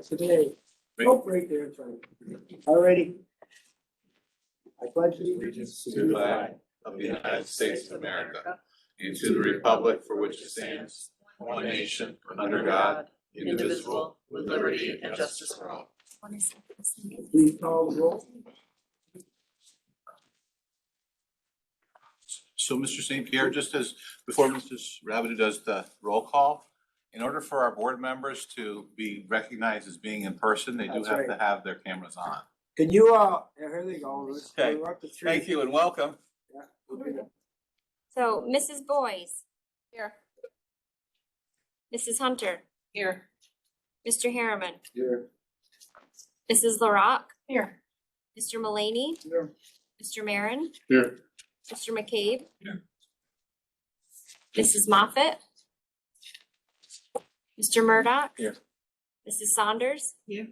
today. Oh, right there, it's right. Alrighty. I pledge allegiance To the flag of the United States of America and to the republic for which it stands, one nation, under God, indivisible, with liberty and justice for all. Please call the roll. So, Mr. St. Pierre, just as before Mrs. Rabideau does the roll call, in order for our board members to be recognized as being in person, they do That's have right. to have their cameras on. Can you, here they go. Let's Okay. go up to three. Thank you and welcome. Yeah, we'll do that. So, Mrs. Boyce, Here. Mrs. Hunter, Here. Mr. Harriman, Here. Mrs. LaRock, Here. Mr. Mullaney, Here. Mr. Marin, Here. Mr. McCabe, Here. Mrs. Moffett, Mr. Murdoch, Here. Mrs. Saunders, Here.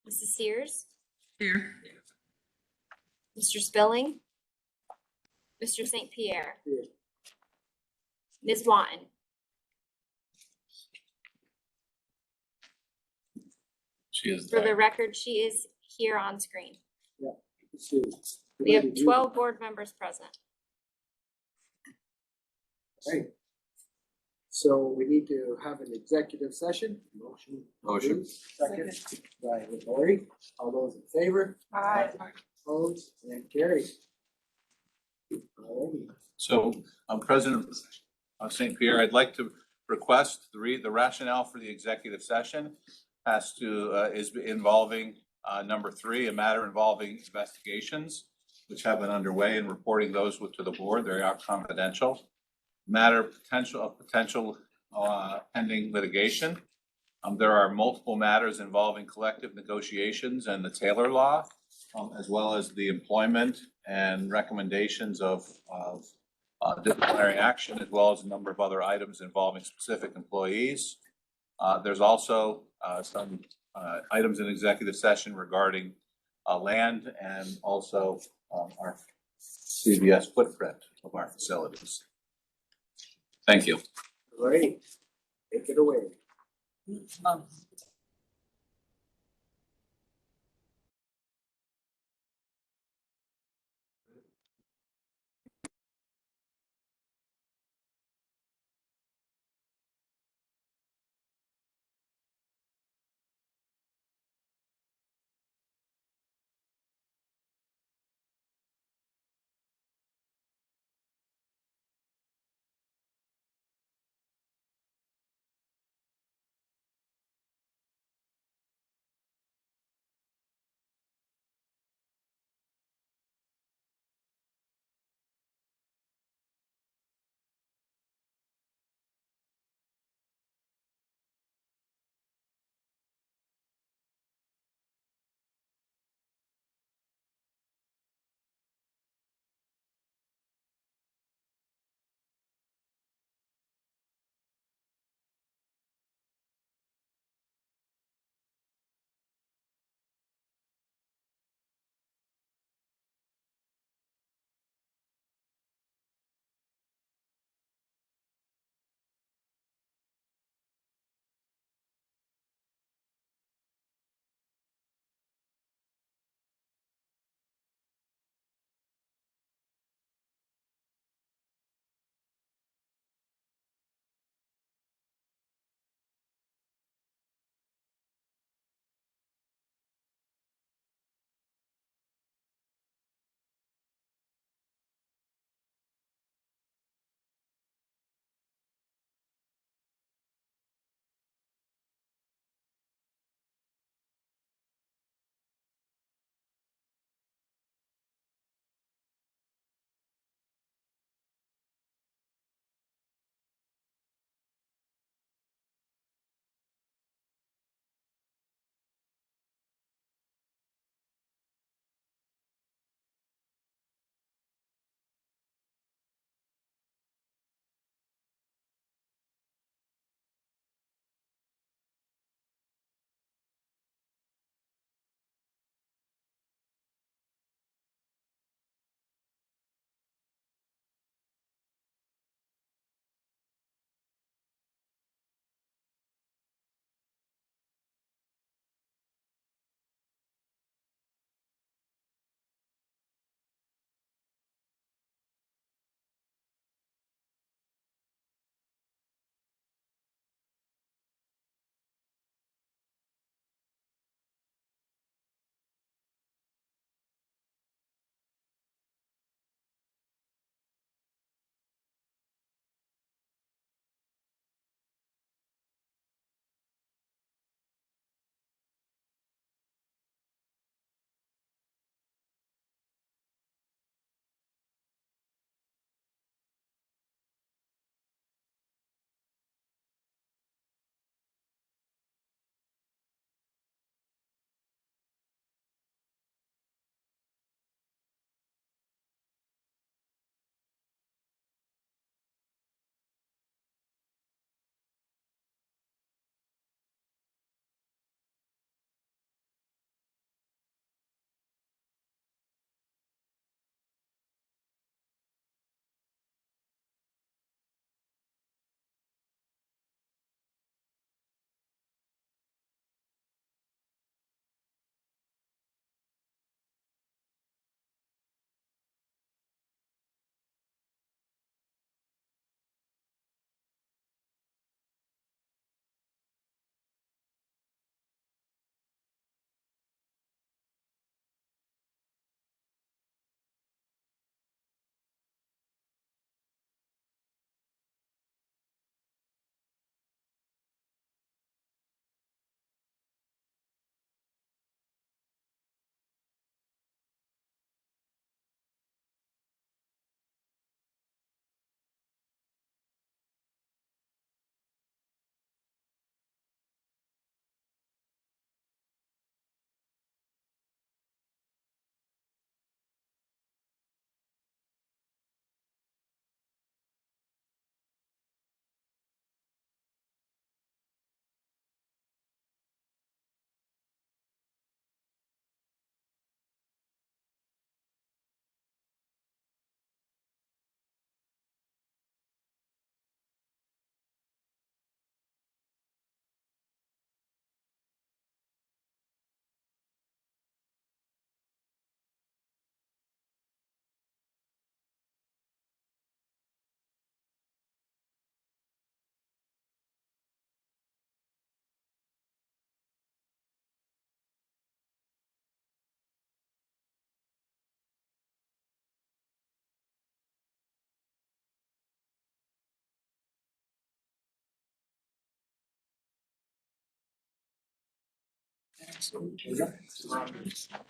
Mrs. Sears, Here. Mr. Spilling, Mr. St. Pierre, Here. Ms. Wanton. She is For the there. record, she is here on screen. Let's see. We have 12 board members present. Right. So we need to have an executive session. Motion. Motion. Second. By Lori. All those in favor? Aye. Opposed and carried. Alrighty. So, President St. Pierre, I'd like to request the rationale for the executive session has to, is involving, number 3, a matter involving investigations which have been underway and reporting those to the board. They are confidential. Matter potential pending litigation. There are multiple matters involving collective negotiations and the Taylor Law, as well as the employment and recommendations of disciplinary action, as well as a number of other items involving specific employees. There's also some items in executive session regarding land and also our CVES footprint of our facilities. Thank you. Alrighty. Take it away.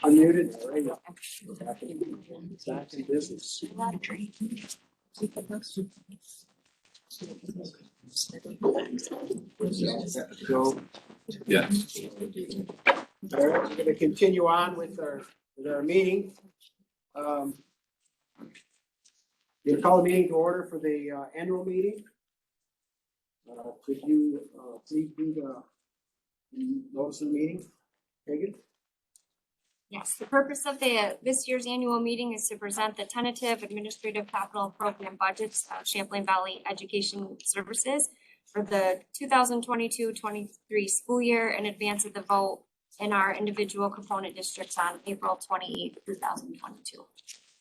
Unmuted, all right. Back in business. So, Yeah. all right, we're gonna continue on with our meeting. We're gonna call a meeting to order for the annual meeting. Could you please do the notice of the meeting, Megan? Yes, the purpose of this year's annual meeting is to present the tentative administrative capital program budgets of Champlain Valley Educational Services for the 2022-23 school year in advance of the vote in our individual component districts on April 28th, 2022.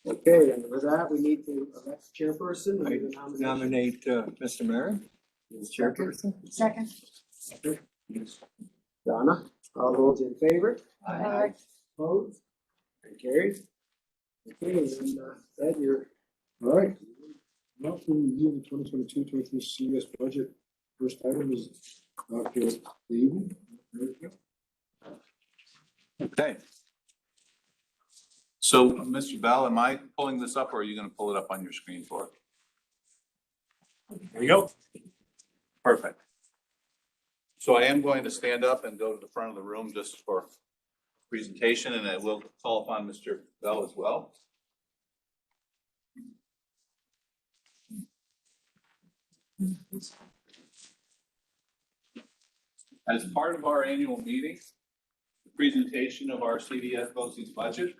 Okay, and with that, we need to elect the chairperson. I and the nomination. nominate Mr. Mayor as chairperson. Second. Donna, all those in favor? Aye. Opposed? And carried. Okay, and then, Ed, you're, All right. Now for review the 2022-23 CVES budget. First item is Dr. Lee. Okay. So, Mr. Bell, am I pulling this up or are you gonna pull it up on your screen for it? there you go. Perfect. So I am going to stand up and go to the front of the room just for presentation, and I will call upon Mr. Bell as well. As part of our annual meeting, the presentation of our CVES BOCES budget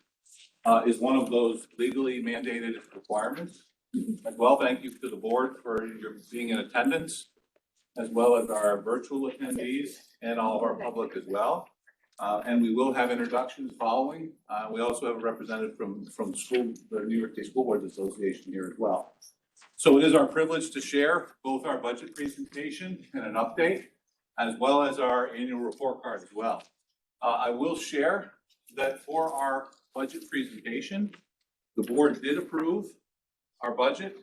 is one of those legally mandated requirements. As well, thank you to the board for your being in attendance, as well as our virtual attendees and all of our public as well. And we will have introductions following. We also have a representative from the New York State School Boards Association here as well. So it is our privilege to share both our budget presentation and an update, as well as our annual report card as well. I will share that for our budget presentation, the board did approve our budget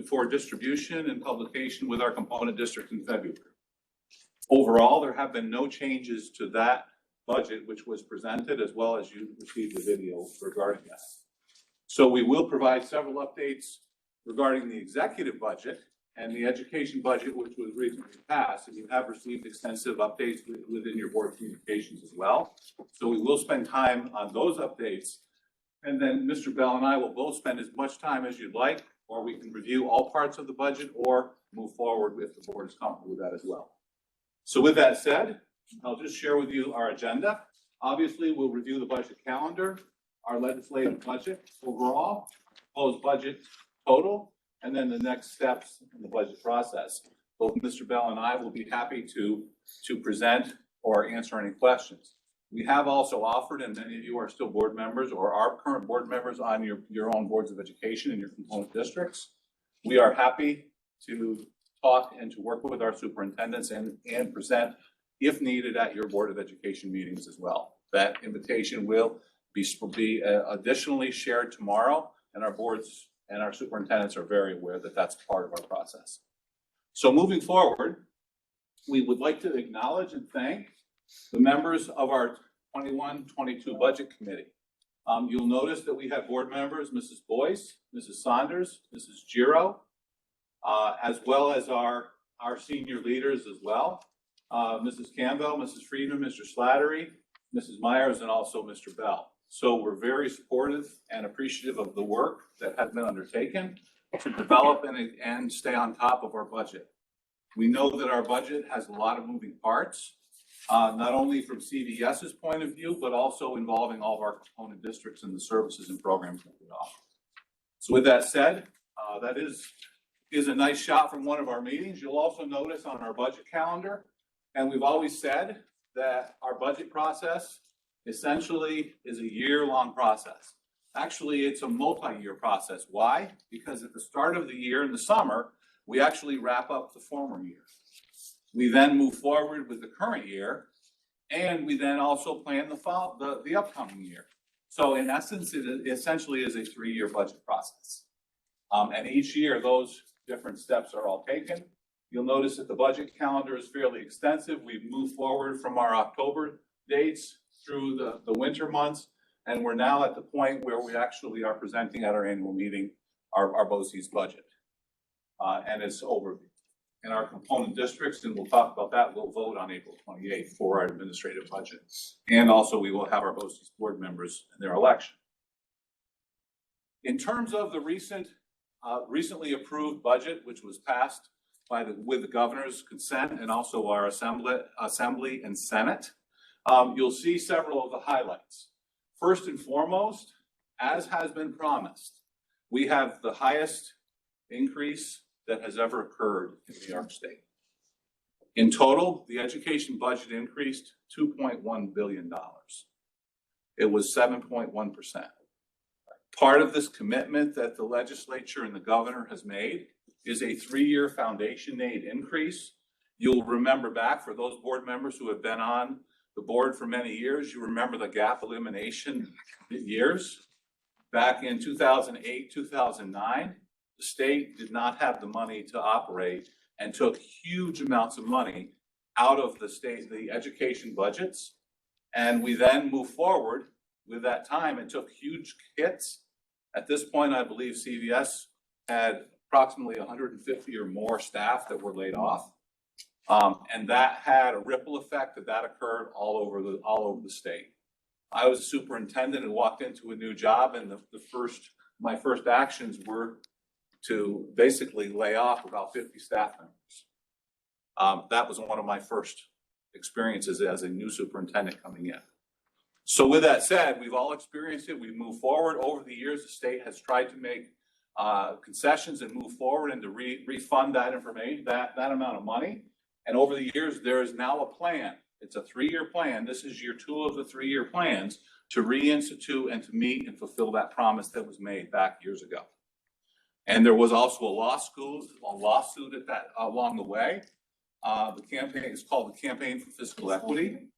for distribution and publication with our component district in February. Overall, there have been no changes to that budget, which was presented, as well as you received the video regarding that. So we will provide several updates regarding the executive budget and the education budget, which was recently passed, and you have received extensive updates within your board communications as well. So we will spend time on those updates. And then Mr. Bell and I will both spend as much time as you'd like, or we can review all parts of the budget or move forward if the board is comfortable with that as well. So with that said, I'll just share with you our agenda. Obviously, we'll review the budget calendar, our legislative budget overall, proposed budget total, and then the next steps in the budget process. Both Mr. Bell and I will be happy to present or answer any questions. We have also offered, and many of you are still board members or are current board members on your own boards of education in your component districts. We are happy to talk and to work with our superintendents and present, if needed, at your Board of Education meetings as well. That invitation will be additionally shared tomorrow, and our boards and our superintendents are very aware that that's part of our process. So moving forward, we would like to acknowledge and thank the members of our 21-22 Budget Committee. You'll notice that we have board members, Mrs. Boyce, Mrs. Saunders, Mrs. Giro, as well as our senior leaders as well. Mrs. Campbell, Mrs. Friedman, Mr. Slattery, Mrs. Myers, and also Mr. Bell. So we're very supportive and appreciative of the work that has been undertaken to develop and stay on top of our budget. We know that our budget has a lot of moving parts, not only from CVES's point of view, but also involving all of our component districts and the services and programs that we offer. So with that said, that is a nice shot from one of our meetings. You'll also notice on our budget calendar, and we've always said that our budget process essentially is a year-long process. Actually, it's a multi-year process. Why? Because at the start of the year in the summer, we actually wrap up the former year. We then move forward with the current year, and we then also plan the upcoming year. So in essence, it essentially is a 3-year budget process. And each year, those different steps are all taken. You'll notice that the budget calendar is fairly extensive. We've moved forward from our October dates through the winter months. And we're now at the point where we actually are presenting at our annual meeting our BOCES budget. And it's over in our component districts, and we'll talk about that. We'll vote on April 28th for our administrative budget. And also we will have our BOCES board members in their election. In terms of the recently approved budget, which was passed with the governor's consent and also our assembly and Senate, you'll see several of the highlights. First and foremost, as has been promised, we have the highest increase that has ever occurred in New York State. In total, the education budget increased $2.1 billion. It was 7.1%. Part of this commitment that the legislature and the governor has made is a 3-year foundation aid increase. You'll remember back, for those board members who have been on the board for many years, you remember the gap elimination years. Back in 2008, 2009, the state did not have the money to operate and took huge amounts of money out of the education budgets. And we then moved forward with that time and took huge hits. At this point, I believe CVES had approximately 150 or more staff that were laid off. And that had a ripple effect that occurred all over the state. I was a superintendent and walked into a new job, and my first actions were to basically lay off about 50 staff members. That was one of my first experiences as a new superintendent coming in. So with that said, we've all experienced it. We've moved forward. Over the years, the state has tried to make concessions and move forward and to refund that information, that amount of money. And over the years, there is now a plan. It's a 3-year plan. This is year 2 of the 3-year plans to reinstitute and to meet and fulfill that promise that was made back years ago. And there was also a lawsuit at that along the way. The campaign is called the Campaign for Fiscal Equity.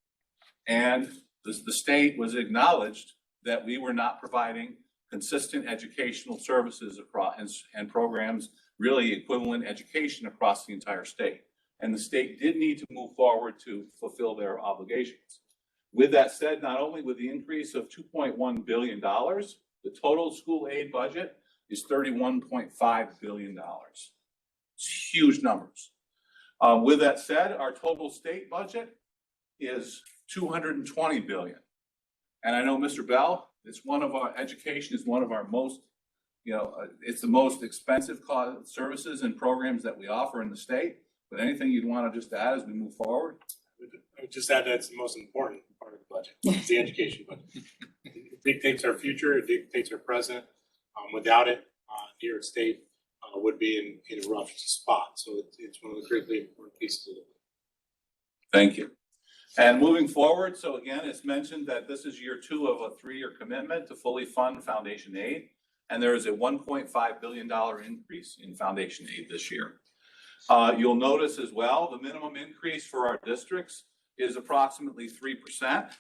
And the state was acknowledged that we were not providing consistent educational services across and programs, really equivalent education across the entire state. And the state did need to move forward to fulfill their obligations. With that said, not only with the increase of $2.1 billion, the total school aid budget is $31.5 billion. It's huge numbers. With that said, our total state budget is $220 billion. And I know, Mr. Bell, education is one of our most, it's the most expensive services and programs that we offer in the state. But anything you'd want to just add as we move forward? I would just add that's the most important part of the budget. It's the education budget. It dictates our future. It dictates our present. Without it, New York State would be in a rough spot. So it's one of the critically important pieces of it. Thank you. And moving forward, so again, it's mentioned that this is year 2 of a 3-year commitment to fully fund foundation aid. And there is a $1.5 billion increase in foundation aid this year. You'll notice as well, the minimum increase for our districts is approximately 3%.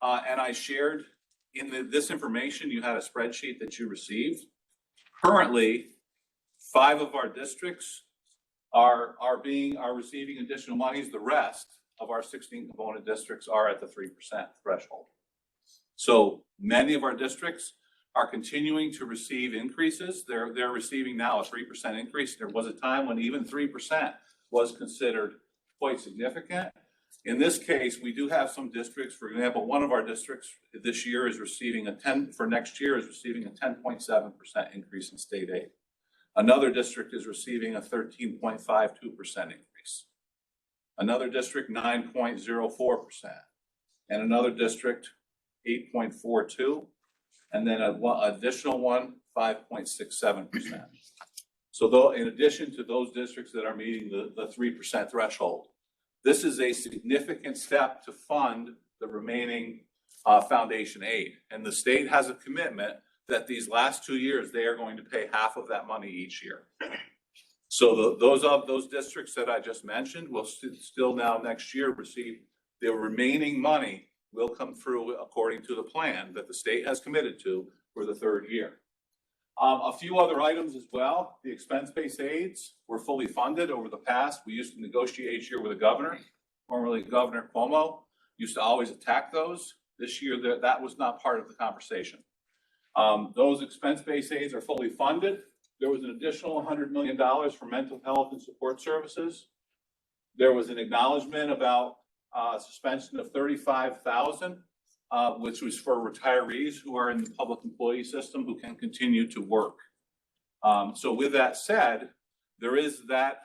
And I shared in this information, you had a spreadsheet that you received. Currently, 5 of our districts are receiving additional monies. The rest of our 16 component districts are at the 3% threshold. So many of our districts are continuing to receive increases. They're receiving now a 3% increase. There was a time when even 3% was considered quite significant. In this case, we do have some districts. For example, one of our districts this year is receiving for next year is receiving a 10.7% increase in state aid. Another district is receiving a 13.52% increase. Another district, 9.04%. And another district, 8.42%. And then an additional one, 5.67%. So though, in addition to those districts that are meeting the 3% threshold, this is a significant step to fund the remaining foundation aid. And the state has a commitment that these last 2 years, they are going to pay half of that money each year. So those districts that I just mentioned will still now next year receive the remaining money will come through according to the plan that the state has committed to for the 3rd year. A few other items as well. The expense-based aids were fully funded over the past. We used to negotiate each year with the governor, formerly Governor Cuomo. used to always attack those. This year, that was not part of the conversation. Those expense-based aids are fully funded. There was an additional $100 million for mental health and support services. There was an acknowledgement about suspension of $35,000, which was for retirees who are in the public employee system who can continue to work. So with that said, there is that.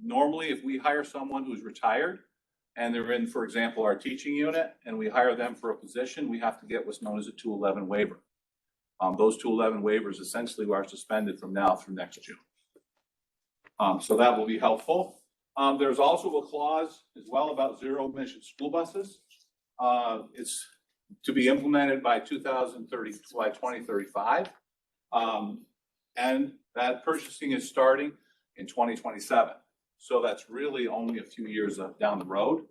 Normally, if we hire someone who's retired and they're in, for example, our teaching unit, and we hire them for a position, we have to get what's known as a 211 waiver. Those 211 waivers essentially are suspended from now through next June. So that will be helpful. There's also a clause as well about zero emission school buses. It's to be implemented by 2035. And that purchasing is starting in 2027. So that's really only a few years down the road.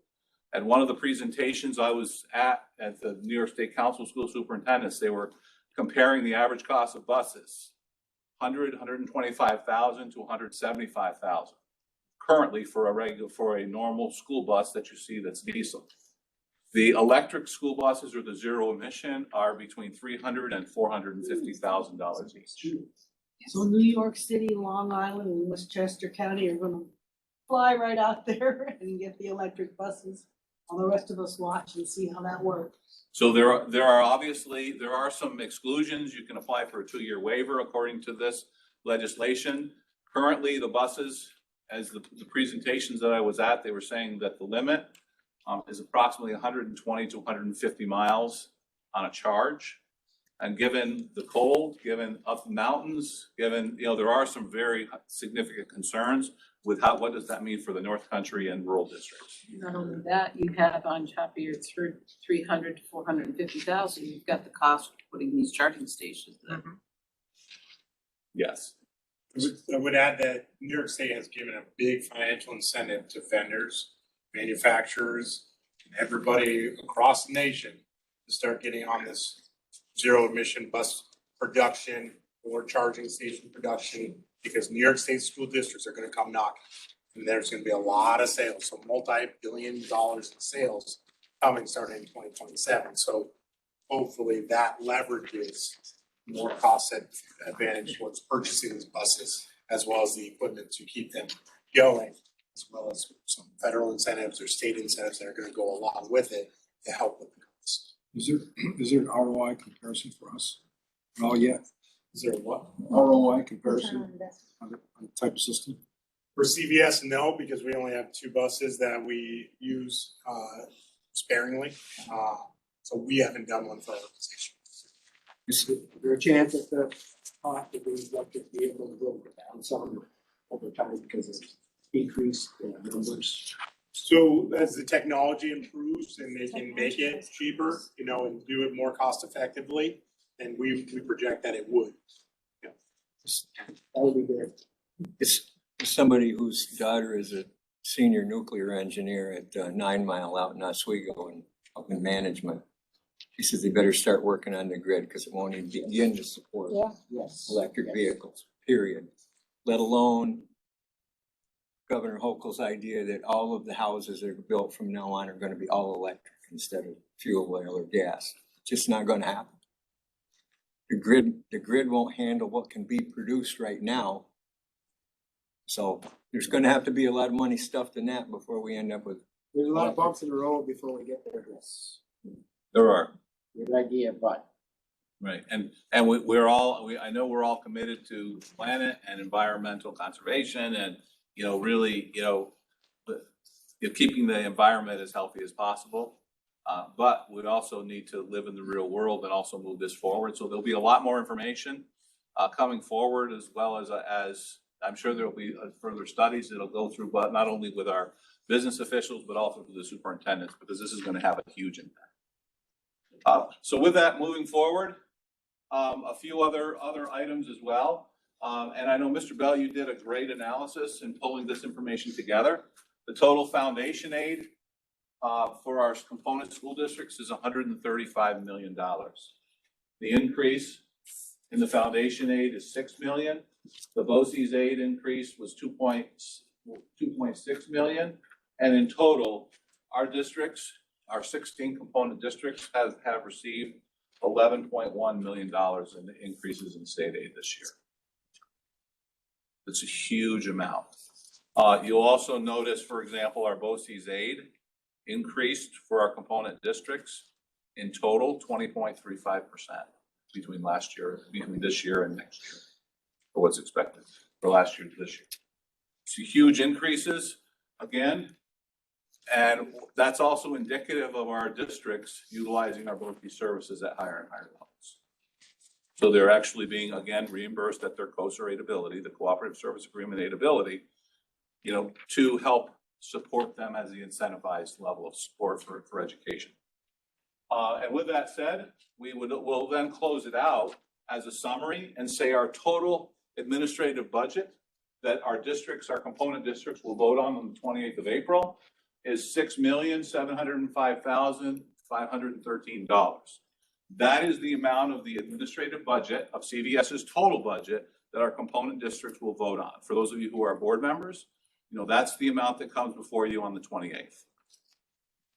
At one of the presentations I was at the New York State Council of School Superintendents, they were comparing the average cost of buses, $125,000 to $175,000 currently for a normal school bus that you see that's diesel. The electric school buses or the zero emission are between $300,000 and $450,000 each. So New York City, Long Island, and Westchester County are gonna fly right out there and get the electric buses. All the rest of us watch and see how that works. So there are some exclusions. You can apply for a 2-year waiver according to this legislation. Currently, the buses, as the presentations that I was at, they were saying that the limit is approximately 120 to 150 miles on a charge. And given the cold, given up the mountains, given, there are some very significant concerns with what does that mean for the North Country and rural districts? Not only that, you have on top of your 300 to 450,000, you've got the cost of putting these charging stations in. Yes. I would add that New York State has given a big financial incentive to vendors, manufacturers, and everybody across the nation to start getting on this zero emission bus production or charging station production, because New York State school districts are gonna come knocking. And there's gonna be a lot of sales, so multi-billion dollars in sales coming starting in 2027. So hopefully that leverages more cost advantage towards purchasing these buses, as well as the equipment to keep them going, as well as some federal incentives or state incentives that are gonna go along with it to help with the cost. Is there an ROI comparison for us? Oh, yeah, Is there what? ROI comparison on the type of system? For CVES, no, because we only have 2 buses that we use sparingly. So we haven't done one for our organization. Is there a chance that the cost of these electric vehicles will go down some over time because of decreased numbers? So as the technology improves and they can make it cheaper, and do it more cost effectively, then we project that it would. That would be good. It's somebody whose daughter is a senior nuclear engineer at 9 Mile out in Oswego and up in management. She says they better start working on the grid because it won't even begin to support Yes. electric vehicles, period. Let alone Governor Hochul's idea that all of the houses that are built from now on are going to be all electric instead of fuel, oil, or gas. It's just not going to happen. The grid won't handle what can be produced right now. So there's going to have to be a lot of money stuffed in that before we end up with. There's a lot of bumps in the road before we get there. Yes. There are. Good idea, but Right, and I know we're all committed to planet and environmental conservation and, really, keeping the environment as healthy as possible. But we also need to live in the real world and also move this forward. So there'll be a lot more information coming forward, as well as I'm sure there'll be further studies that'll go through, but not only with our business officials, but also with the superintendents, because this is going to have a huge impact. So with that, moving forward, a few other items as well. And I know Mr. Bell, you did a great analysis in pulling this information together. The total foundation aid for our component school districts is $135 million. The increase in the foundation aid is $6 million. The BOCES aid increase was $2.6 million. And in total, our districts our 16 component districts have received $11.1 million in increases in state aid this year. It's a huge amount. You'll also notice, for example, our BOCES aid increased for our component districts in total 20.35% between this year and next year, or what's expected for last year to this year. So huge increases again, and that's also indicative of our districts utilizing our BOCES services at higher and higher levels. So they're actually being, again, reimbursed at their COSA rateability, the Cooperative Service Agreement rateability, you know, to help support them as the incentivized level of support for education. And with that said, we'll then close it out as a summary and say our total administrative budget that our districts, our component districts, will vote on the 28th of April is $6,705,513. That is the amount of the administrative budget of CVS's total budget that our component districts will vote on. For those of you who are board members, you know, that's the amount that comes before you on the 28th.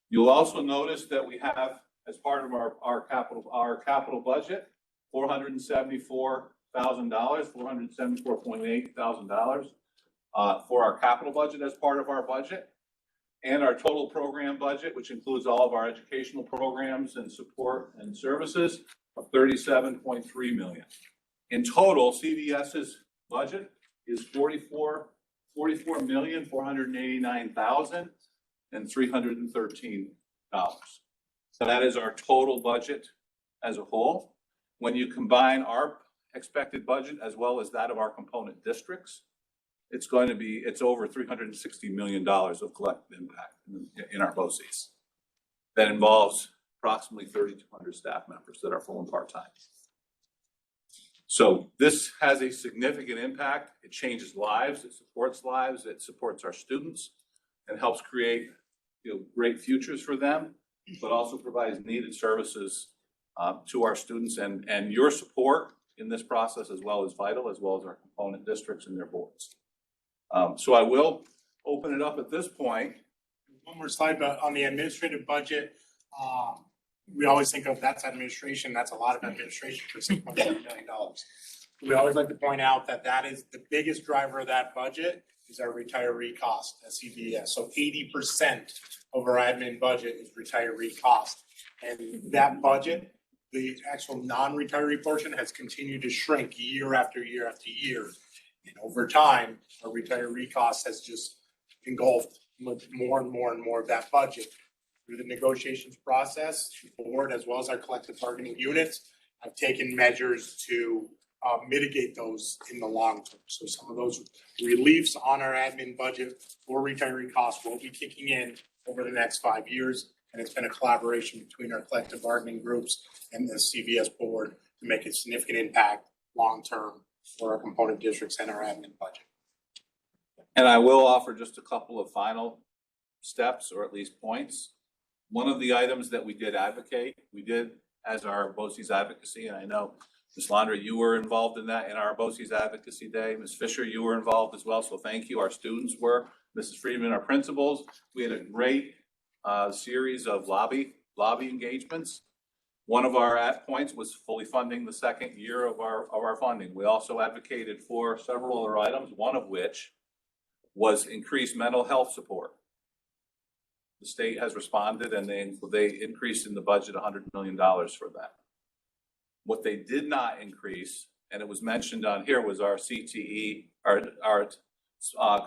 You'll also notice that we have, as part of our capital budget, $474,800 for our capital budget as part of our budget. And our total program budget, which includes all of our educational programs and support and services, of $37.3 million. In total, CVS's budget is $44,489,313. So that is our total budget as a whole. When you combine our expected budget as well as that of our component districts, it's over $360 million of collective impact in our BOCES. That involves approximately 3,200 staff members that are full and part-time. So this has a significant impact. It changes lives, it supports lives, it supports our students, and helps create, you know, great futures for them, but also provides needed services to our students, and your support in this process as well is vital, as well as our component districts and their boards. So I will open it up at this point. One more slide, but on the administrative budget, we always think of that's administration. That's a lot of administration for $6.7 million. We always like to point out that that is the biggest driver of that budget is our retiree cost at CVES. So 80% of our admin budget is retiree cost. And that budget, the actual non-retiree portion, has continued to shrink year after year after year. And over time, our retiree cost has just engulfed more and more and more of that budget. Through the negotiations process, the board, as well as our collective bargaining units, have taken measures to mitigate those in the long term. So some of those reliefs on our admin budget for retiree costs will be kicking in over the next 5 years. And it's been a collaboration between our collective bargaining groups and the CVS board to make a significant impact long term for our component districts and our admin budget. And I will offer just a couple of final steps, or at least points. One of the items that we did advocate, we did as our BOCES advocacy, and I know Ms. Laundrie, you were involved in that in our BOCES advocacy day. Ms. Fisher, you were involved as well, so thank you. Our students were, Mrs. Friedman, our principals. We had a great series of lobby engagements. One of our points was fully funding the second year of our funding. We also advocated for several other items, one of which was increased mental health support. The state has responded, and they increased in the budget $100 million for that. What they did not increase, and it was mentioned on here, was our CTE, our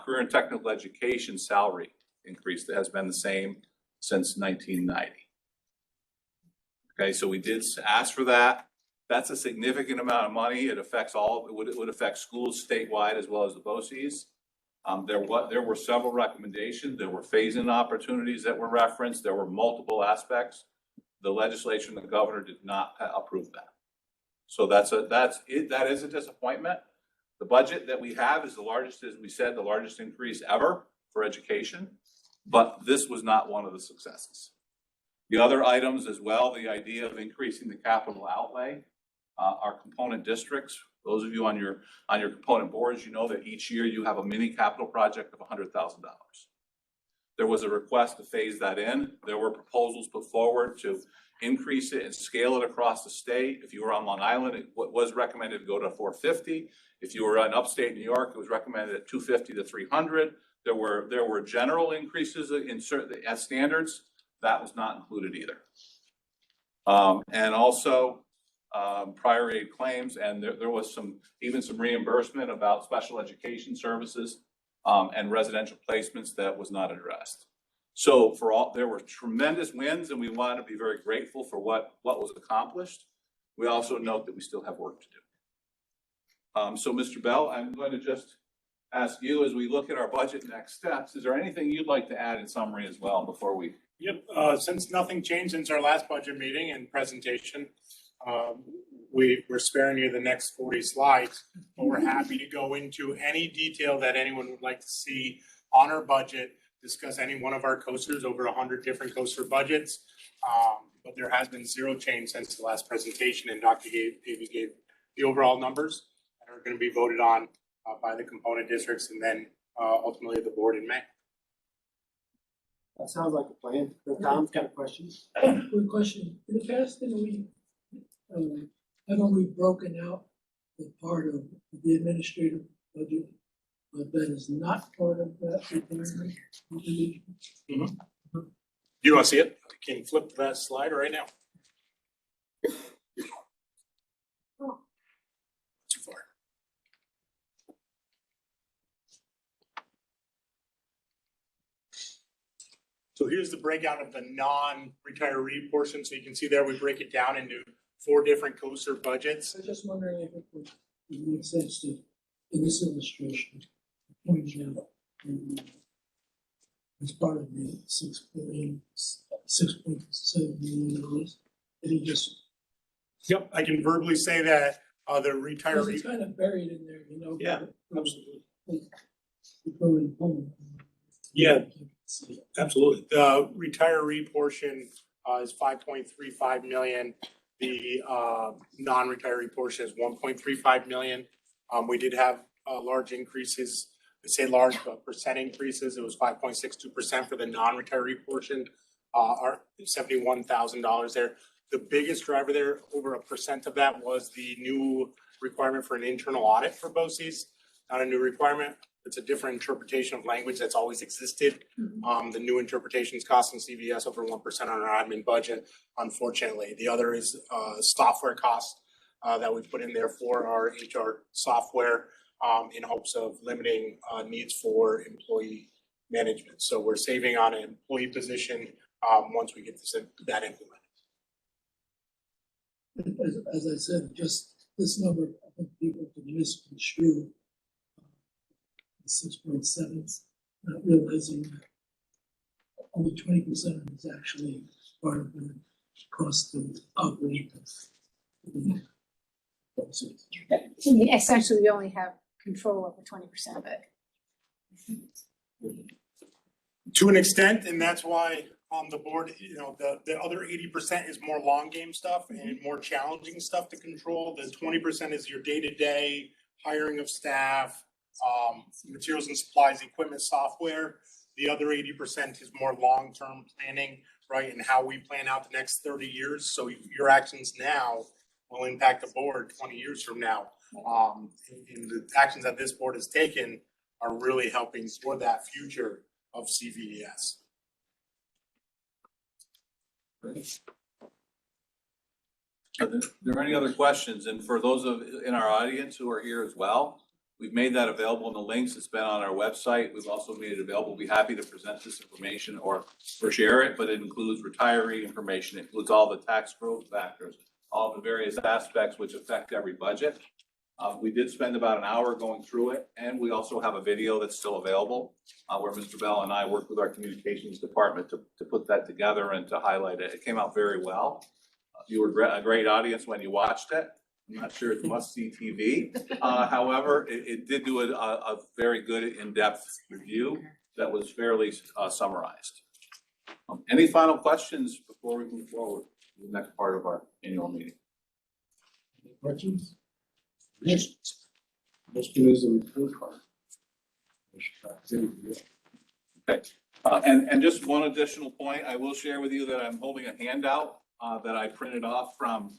career and technical education salary increase that has been the same since 1990. Okay, so we did ask for that. That's a significant amount of money. It affects it would affect schools statewide as well as the BOCES. There were several recommendations. There were phase-in opportunities that were referenced. There were multiple aspects. The legislature and the governor did not approve that. So that is a disappointment. The budget that we have is the largest, as we said, the largest increase ever for education, but this was not one of the successes. The other items as well, the idea of increasing the capital outlay, our component districts. Those of you on your component boards, you know that each year you have a mini capital project of $100,000. There was a request to phase that in. There were proposals put forward to increase it and scale it across the state. If you were on Long Island, it was recommended to go to 450. If you were in upstate New York, it was recommended at 250 to 300. There were general increases in certain standards. That was not included either. And also prior aid claims, and there was even some reimbursement about special education services and residential placements that was not addressed. So there were tremendous wins, and we want to be very grateful for what was accomplished. We also note that we still have work to do. So Mr. Bell, I'm going to just ask you, as we look at our budget next steps, is there anything you'd like to add in summary as well before we? Yep, since nothing changed since our last budget meeting and presentation, we're sparing you the next 40 slides, but we're happy to go into any detail that anyone would like to see on our budget, discuss any one of our coasters, over 100 different coaster budgets. But there has been zero change since the last presentation, and Dr. Davey gave the overall numbers that are going to be voted on by the component districts and then ultimately the board in May. That sounds like a plan. Tom's got questions. Good question. In the past, haven't we broken out the part of the administrative budget that is not part of that requirement? You want to see it? I can flip that slide right now. Too far. So here's the breakout of the non-retiree portion. So you can see there we break it down into 4 different coaster budgets. I was just wondering if it would make sense to, in this illustration, point out as part of the $6.7 million, that he just. Yep, I can verbally say that the Because retiree. it's kind of buried in there, you know. Yeah, absolutely. Yeah. Absolutely. The retiree portion is 5.35 million. The non-retiree portion is 1.35 million. We did have large increases. I say large, but percent increases. It was 5.62% for the non-retiree portion, our $71,000 there. The biggest driver there, over 1% of that, was the new requirement for an internal audit for BOCES. Not a new requirement. It's a different interpretation of language that's always existed. The new interpretation is costing CVES over 1% on our admin budget, unfortunately. The other is software costs that we put in there for our HR software in hopes of limiting needs for employee management. So we're saving on an employee position once we get that implemented. As I said, just this number, I think people can misconstrue 6.7, not realizing that only 20% of it is actually part of the cost of operating. Essentially, we only have control over 20% of it. To an extent, and that's why on the board, the other 80% is more long game stuff and more challenging stuff to control. The 20% is your day-to-day hiring of staff, materials and supplies, equipment, software. The other 80% is more long-term planning, right? And how we plan out the next 30 years. So your actions now will impact the board 20 years from now. And the actions that this board has taken are really helping for that future of CVES. Are there any other questions? And for those in our audience who are here as well, we've made that available in the links. It's been on our website. We've also made it available. We'll be happy to present this information or share it, but it includes retiree information. It includes all the tax growth factors, all the various aspects which affect every budget. We did spend about an hour going through it, and we also have a video that's still available where Mr. Bell and I worked with our communications department to put that together and to highlight it. It came out very well. You were a great audience when you watched it. I'm not sure it's must-see TV. However, it did do a very good in-depth review that was fairly summarized. Any final questions before we move forward to the next part of our annual meeting? Any questions? Yes. Question is a report card. Okay. And just one additional point, I will share with you that I'm holding a handout that I printed off from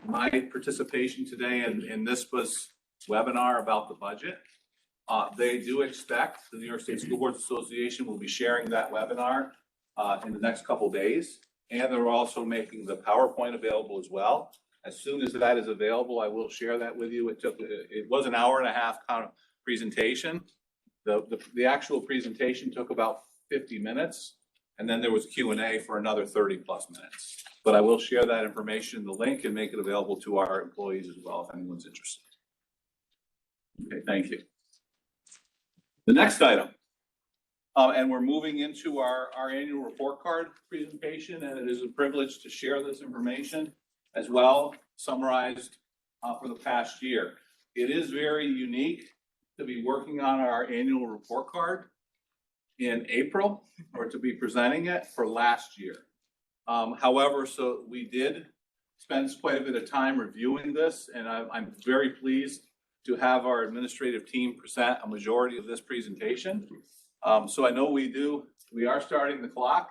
my participation today, and this was webinar about the budget. They do expect, the New York State School Boards Association will be sharing that webinar in the next couple days, and they're also making the PowerPoint available as well. As soon as that is available, I will share that with you. It was an hour and a half kind of presentation. The actual presentation took about 50 minutes, and then there was Q&A for another 30 plus minutes. But I will share that information, the link, and make it available to our employees as well if anyone's interested. Okay, thank you. The next item, and we're moving into our annual report card presentation, and it is a privilege to share this information as well, summarized for the past year. It is very unique to be working on our annual report card in April, or to be presenting it for last year. However, so we did spend quite a bit of time reviewing this, and I'm very pleased to have our administrative team present a majority of this presentation. So I know we are starting the clock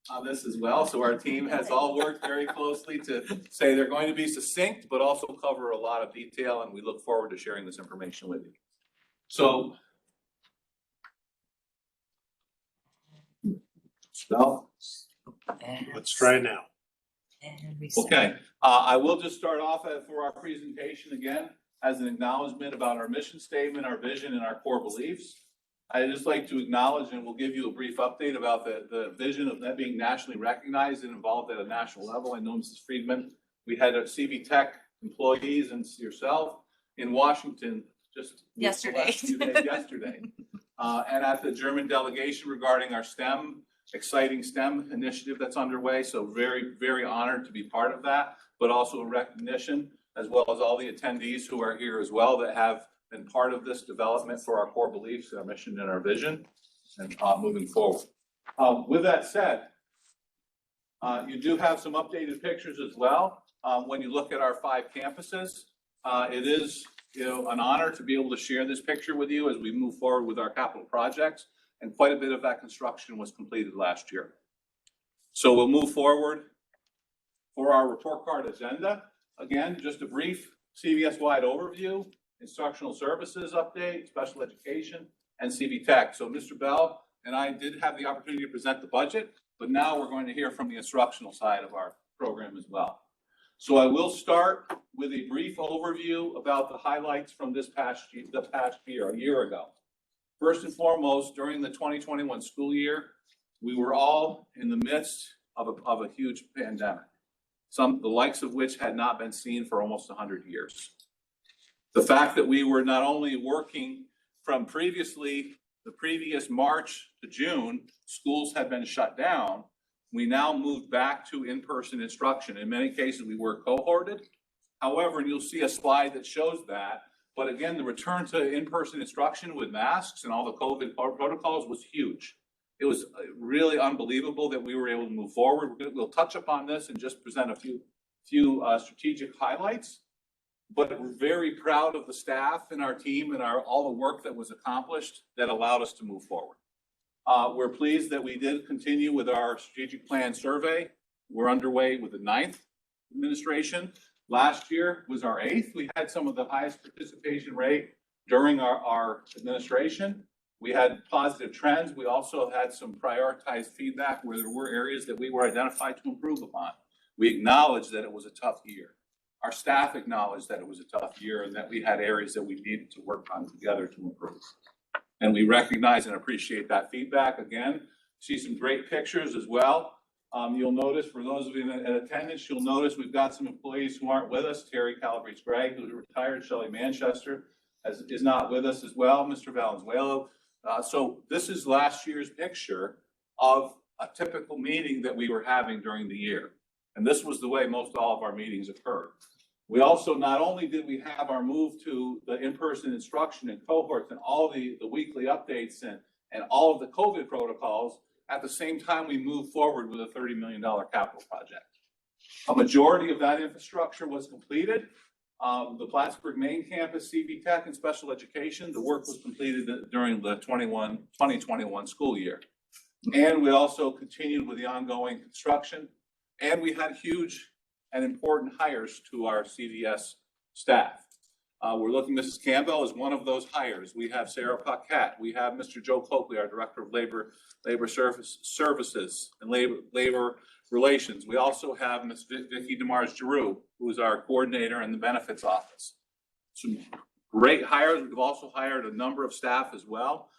on this as well. So our team has all worked very closely to say they're going to be succinct, but also cover a lot of detail, and we look forward to sharing this information with you. So, Let's try it now. okay, I will just start off for our presentation again as an acknowledgement about our mission statement, our vision, and our core beliefs. I'd just like to acknowledge, and we'll give you a brief update about the vision of that being nationally recognized and involved at a national level. I know Mrs. Friedman, we had a CV Tech employees and yourself in Washington just yesterday. And at the German delegation regarding our exciting STEM initiative that's underway. So very, very honored to be part of that, but also a recognition, as well as all the attendees who are here as well that have been part of this development for our core beliefs, our mission, and our vision, and moving forward. With that said, you do have some updated pictures as well. When you look at our 5 campuses, it is an honor to be able to share this picture with you as we move forward with our capital projects, and quite a bit of that construction was completed last year. So we'll move forward for our report card agenda. Again, just a brief CVS-wide overview, instructional services update, special education, and CV Tech. So Mr. Bell and I did have the opportunity to present the budget, but now we're going to hear from the instructional side of our program as well. So I will start with a brief overview about the highlights from this past year, a year ago. First and foremost, during the 2021 school year, we were all in the midst of a huge pandemic, the likes of which had not been seen for almost 100 years. The fact that we were not only working from the previous March to June, schools had been shut down. We now moved back to in-person instruction. In many cases, we were cohorted. However, and you'll see a slide that shows that, but again, the return to in-person instruction with masks and all the COVID protocols was huge. It was really unbelievable that we were able to move forward. We'll touch upon this and just present a few strategic highlights, but we're very proud of the staff and our team and all the work that was accomplished that allowed us to move forward. We're pleased that we did continue with our strategic plan survey. We're underway with the 9th administration. Last year was our 8th. We had some of the highest participation rate during our administration. We had positive trends. We also had some prioritized feedback where there were areas that we were identified to improve upon. We acknowledged that it was a tough year. Our staff acknowledged that it was a tough year and that we had areas that we needed to work on together to improve. And we recognize and appreciate that feedback. Again, see some great pictures as well. You'll notice, for those of you in attendance, you'll notice we've got some employees who aren't with us. Terry Calabrese-Gregg, who's retired, Shelley Manchester is not with us as well, Mr. Valenzuela. So this is last year's picture of a typical meeting that we were having during the year. And this was the way most all of our meetings occurred. We also, not only did we have our move to the in-person instruction and cohorts and all the weekly updates and all of the COVID protocols, at the same time we moved forward with a $30 million capital project. A majority of that infrastructure was completed. The Plattsburgh main campus, CV Tech, and special education, the work was completed during the 2021 school year. And we also continued with the ongoing construction. And we had huge and important hires to our CVES staff. We're looking, Mrs. Campbell is one of those hires. We have Sarah Paquette. We have Mr. Joe Coakley, our Director of Labor Services and Labor Relations. We also have Ms. Vicki DeMars-Giroux, who is our coordinator in the benefits office. Some great hires. We've also hired a number of staff as well.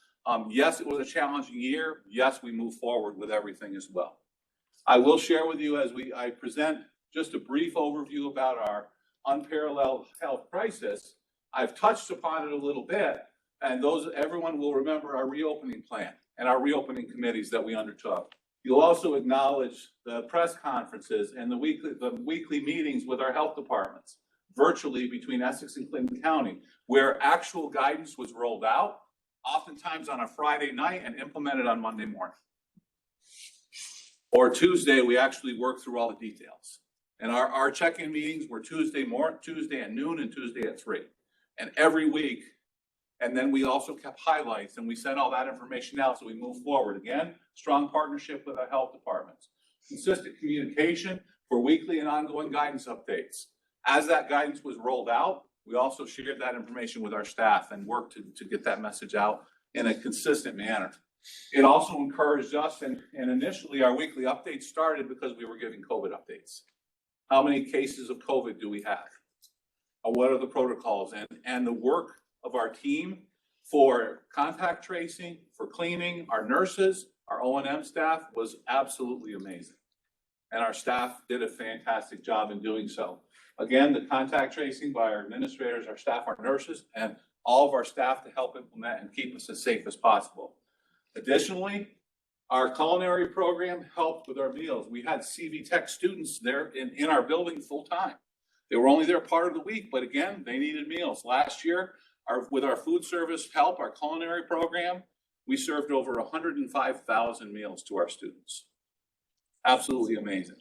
Yes, it was a challenging year. Yes, we move forward with everything as well. I will share with you as I present just a brief overview about our unparalleled health crisis. I've touched upon it a little bit, and everyone will remember our reopening plan and our reopening committees that we undertook. You'll also acknowledge the press conferences and the weekly meetings with our health departments, virtually between Essex and Clinton County, where actual guidance was rolled out, oftentimes on a Friday night and implemented on Monday morning. Or Tuesday, we actually worked through all the details. And our check-in meetings were Tuesday at noon and Tuesday at 3. And every week, and then we also kept highlights and we sent all that information out so we move forward. Again, strong partnership with our health departments. Consistent communication for weekly and ongoing guidance updates. As that guidance was rolled out, we also shared that information with our staff and worked to get that message out in a consistent manner. It also encouraged us, and initially our weekly updates started because we were giving COVID updates. How many cases of COVID do we have? What are the protocols? And the work of our team for contact tracing, for cleaning, our nurses, our O&M staff was absolutely amazing. And our staff did a fantastic job in doing so. Again, the contact tracing by our administrators, our staff, our nurses, and all of our staff to help implement and keep us as safe as possible. Additionally, our culinary program helped with our meals. We had CV Tech students there in our building full time. They were only there part of the week, but again, they needed meals. Last year, with our food service help, our culinary program, we served over 105,000 meals to our students. Absolutely amazing.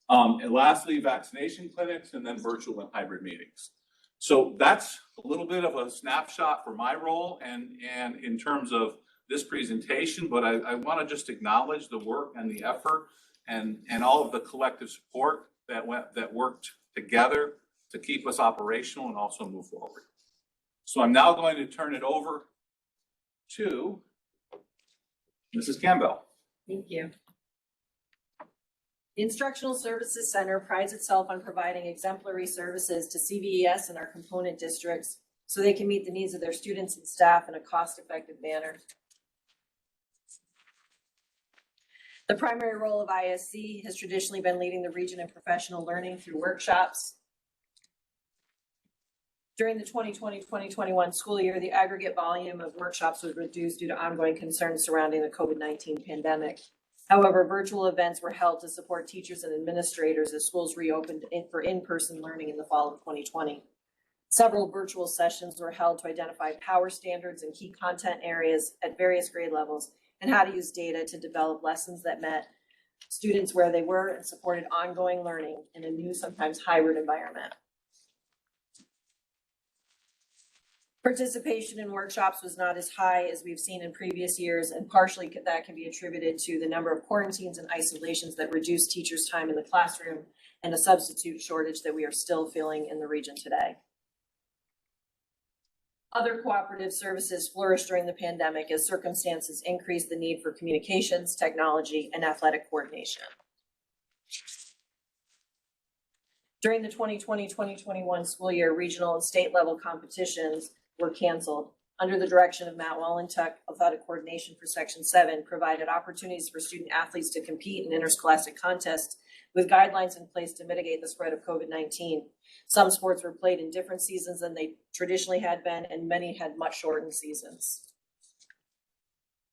And lastly, vaccination clinics and then virtual and hybrid meetings. So that's a little bit of a snapshot for my role and in terms of this presentation, but I want to just acknowledge the work and the effort and all of the collective support that worked together to keep us operational and also move forward. So I'm now going to turn it over to Mrs. Campbell. Thank you. The Instructional Services Center prides itself on providing exemplary services to CVES and our component districts so they can meet the needs of their students and staff in a cost-effective manner. The primary role of ISC has traditionally been leading the region in professional learning through workshops. During the 2020-2021 school year, the aggregate volume of workshops was reduced due to ongoing concerns surrounding the COVID-19 pandemic. However, virtual events were held to support teachers and administrators as schools reopened for in-person learning in the fall of 2020. Several virtual sessions were held to identify power standards and key content areas at various grade levels and how to use data to develop lessons that met students where they were and supported ongoing learning in a new, sometimes hybrid environment. Participation in workshops was not as high as we've seen in previous years, and partially that can be attributed to the number of quarantines and isolations that reduced teachers' time in the classroom and a substitute shortage that we are still feeling in the region today. Other cooperative services flourished during the pandemic as circumstances increased the need for communications, technology, and athletic coordination. During the 2020-2021 school year, regional and state level competitions were canceled. Under the direction of Matt Wallentuck, Athletic Coordination for Section 7 provided opportunities for student athletes to compete in interscholastic contests with guidelines in place to mitigate the spread of COVID-19. Some sports were played in different seasons than they traditionally had been, and many had much shortened seasons.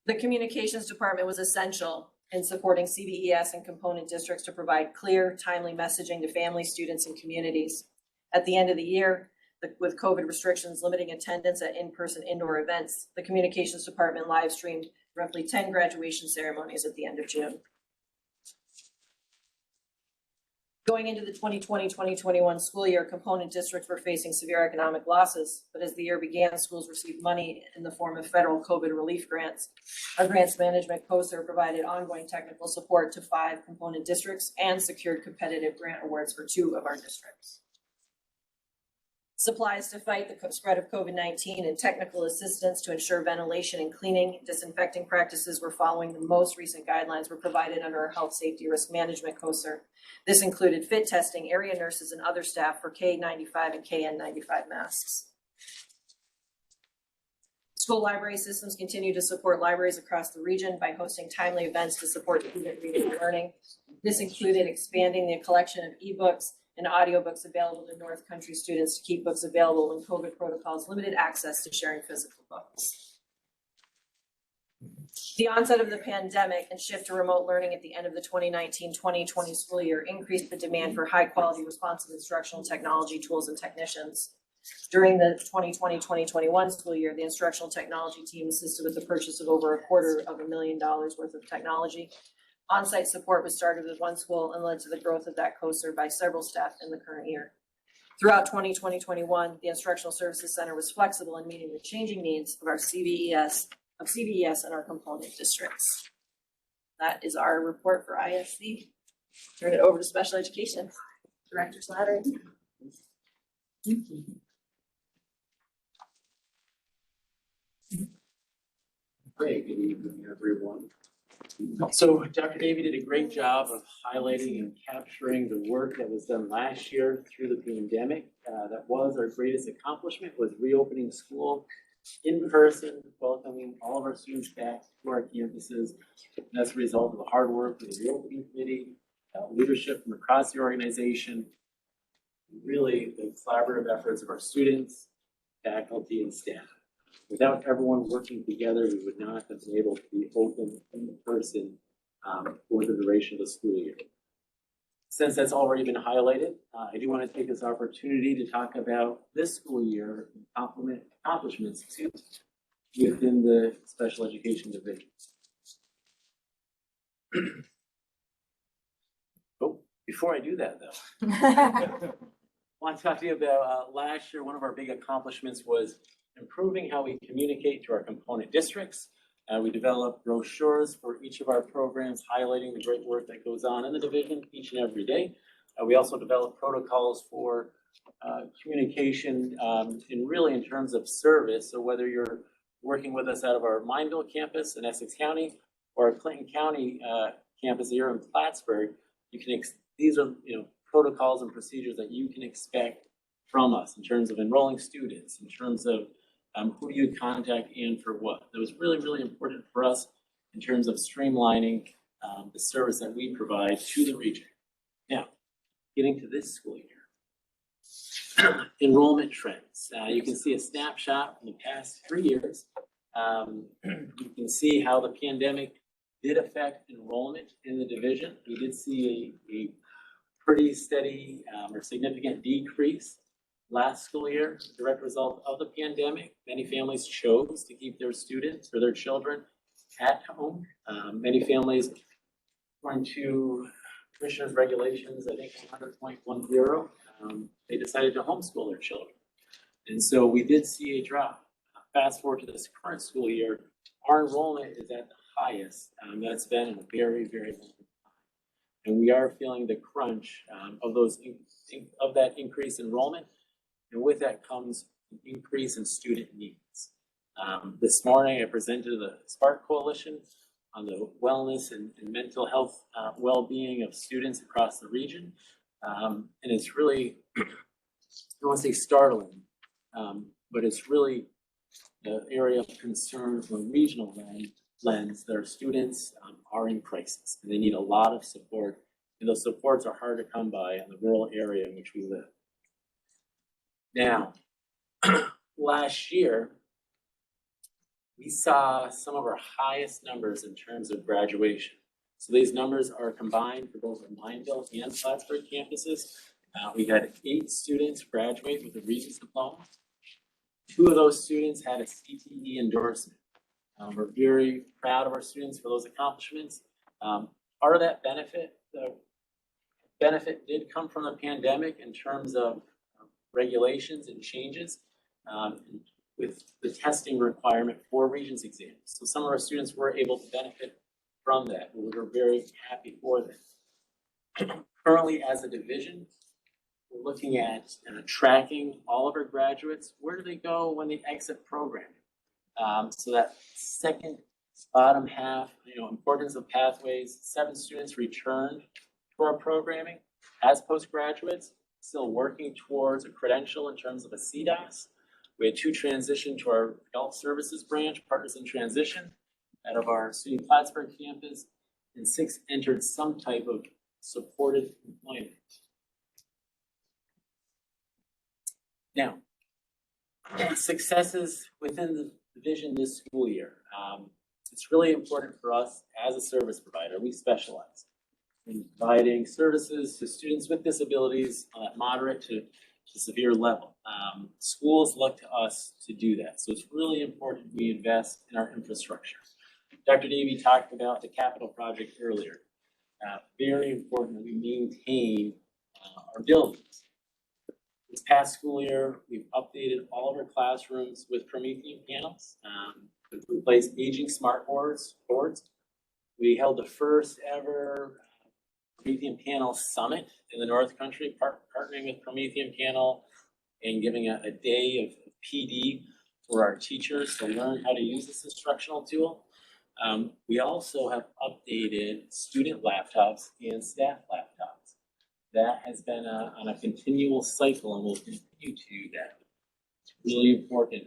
The communications department was essential in supporting CVES and component districts to provide clear, timely messaging to families, students, and communities. At the end of the year, with COVID restrictions limiting attendance at in-person indoor events, the communications department live streamed roughly 10 graduation ceremonies at the end of June. Going into the 2020-2021 school year, component districts were facing severe economic losses, but as the year began, schools received money in the form of federal COVID relief grants. Our grants management COSER provided ongoing technical support to 5 component districts and secured competitive grant awards for 2 of our districts. Supplies to fight the spread of COVID-19 and technical assistance to ensure ventilation and cleaning, disinfecting practices were following the most recent guidelines were provided under our health safety risk management COSER. This included fit testing, area nurses, and other staff for K95 and KN95 masks. School library systems continue to support libraries across the region by hosting timely events to support student reading and learning. This included expanding the collection of ebooks and audiobooks available to North Country students to keep books available when COVID protocols limited access to sharing physical books. The onset of the pandemic and shift to remote learning at the end of the 2019-2020 school year increased the demand for high-quality, responsive instructional technology tools and technicians. During the 2020-2021 school year, the instructional technology team assisted with the purchase of over $250,000 worth of technology. On-site support was started with one school and led to the growth of that COSER by several staff in the current year. Throughout 2020-21, the Instructional Services Center was flexible in meeting the changing needs of our CVES and our component districts. That is our report for ISC. Turn it over to Special Education. Director Slattery. Great, good evening, everyone. So Dr. Davey did a great job of highlighting and capturing the work that was done last year through the pandemic. That was our greatest accomplishment, was reopening school in person, welcoming all of our students back to our campuses. And as a result of the hard work of the reopening committee, leadership from across the organization, really the collaborative efforts of our students, faculty, and staff. Without everyone working together, we would not have been able to be open in person for the duration of the school year. Since that's already been highlighted, I do want to take this opportunity to talk about this school year accomplishments within the special education division. Oh, before I do that though, I want to talk to you about last year. One of our big accomplishments was improving how we communicate to our component districts. We developed brochures for each of our programs, highlighting the great work that goes on in the division each and every day. We also developed protocols for communication in terms of service. So whether you're working with us out of our Mineville campus in Essex County or our Clinton County campus here in Plattsburgh, these are protocols and procedures that you can expect from us in terms of enrolling students, in terms of who do you contact and for what. That was really, really important for us in terms of streamlining the service that we provide to the region. Now, getting to this school year. Enrollment trends. You can see a snapshot from the past 3 years. You can see how the pandemic did affect enrollment in the division. We did see a pretty steady or significant decrease last school year, direct result of the pandemic. Many families chose to keep their students or their children at home. Many families, according to Commissioner's regulations, I think 100.10, they decided to homeschool their children. And so we did see a drop. Fast forward to this current school year, our enrollment is at the highest that's been in a very, very long time. And we are feeling the crunch of that increased enrollment. And with that comes an increase in student needs. This morning, I presented to the Spark Coalition on the wellness and mental health well-being of students across the region. And it's really, I don't want to say startling, but it's really the area of concern from a regional lens that our students are in crisis and they need a lot of support. And those supports are hard to come by in the rural area in which we live. Now, last year, we saw some of our highest numbers in terms of graduation. So these numbers are combined for both the Mineville and Plattsburgh campuses. We had 8 students graduate with a Regents diploma. 2 of those students had a CTE endorsement. We're very proud of our students for those accomplishments. Part of that benefit did come from the pandemic in terms of regulations and changes with the testing requirement for Regents exams. So some of our students were able to benefit from that. We were very happy for that. Currently, as a division, we're looking at tracking all of our graduates. Where do they go when they exit programming? So that second bottom half, importance of pathways, 7 students returned to our programming as postgraduates, still working towards a credential in terms of a CDOS. We had 2 transition to our adult services branch, Partners in Transition, out of our SUNY Plattsburgh campus, and 6 entered some type of supported employment. Now, successes within the division this school year. It's really important for us as a service provider. We specialize in providing services to students with disabilities on that moderate to severe level. Schools look to us to do that. So it's really important we invest in our infrastructure. Dr. Davey talked about the capital project earlier. Very important that we maintain our buildings. This past school year, we've updated all of our classrooms with Promethean panels. We've replaced aging smart boards. We held the first ever Promethean Panel Summit in the North Country, partnering with Promethean Panel and giving a day of PD for our teachers to learn how to use this instructional tool. We also have updated student laptops and staff laptops. That has been on a continual cycle and will continue to do that. It's really important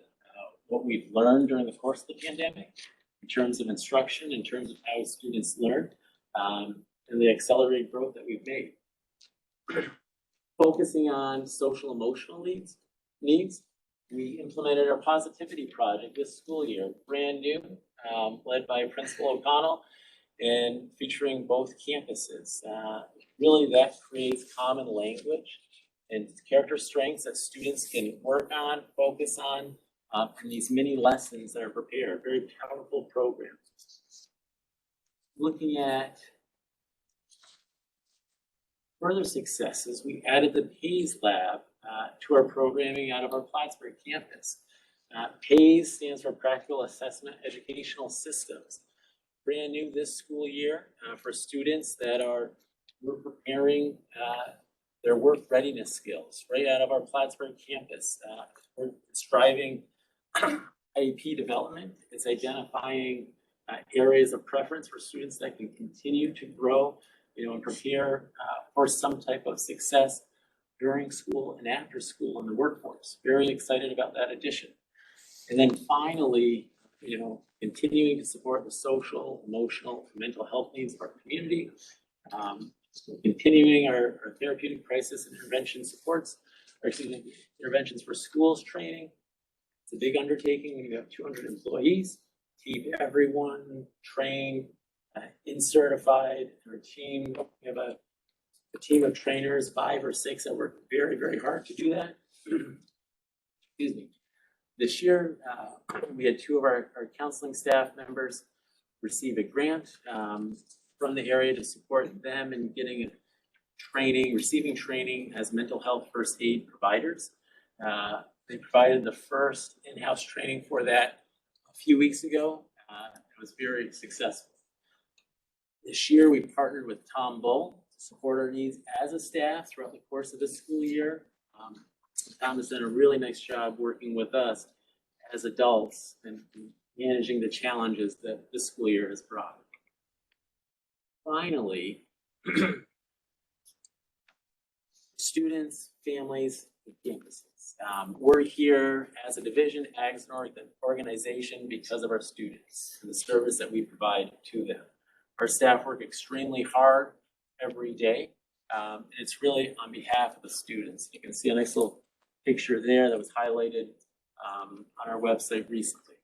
what we've learned during the course of the pandemic in terms of instruction, in terms of how students learn, and the accelerated growth that we've made. Focusing on social emotional needs, we implemented our positivity project this school year, brand new, led by Principal O'Connell and featuring both campuses. Really that creates common language and character strengths that students can work on, focus on, in these mini lessons that are prepared. Very powerful program. Looking at further successes, we added the PAYS lab to our programming out of our Plattsburgh campus. PAYS stands for Practical Assessment Educational Systems. Brand new this school year for students that we're preparing their work readiness skills right out of our Plattsburgh campus. We're striving IEP development. It's identifying areas of preference for students that can continue to grow, and prepare for some type of success during school and after school in the workforce. Very excited about that addition. And then finally, continuing to support the social, emotional, and mental health needs of our community. Continuing our therapeutic crisis and intervention supports, interventions for schools training. It's a big undertaking when you have 200 employees. Keep everyone trained, certified. Our team, we have a team of trainers, 5 or 6 that work very, very hard to do that. Excuse me. This year, we had 2 of our counseling staff members receive a grant from the area to support them in getting receiving training as mental health first aid providers. They provided the first in-house training for that a few weeks ago. It was very successful. This year, we partnered with Tom Bull to support our needs as a staff throughout the course of the school year. Tom has done a really nice job working with us as adults and managing the challenges that this school year has brought. Finally, students, families, and campuses. We're here as a division, as an organization, because of our students and the service that we provide to them. Our staff work extremely hard every day. It's really on behalf of the students. You can see a nice little picture there that was highlighted on our website recently.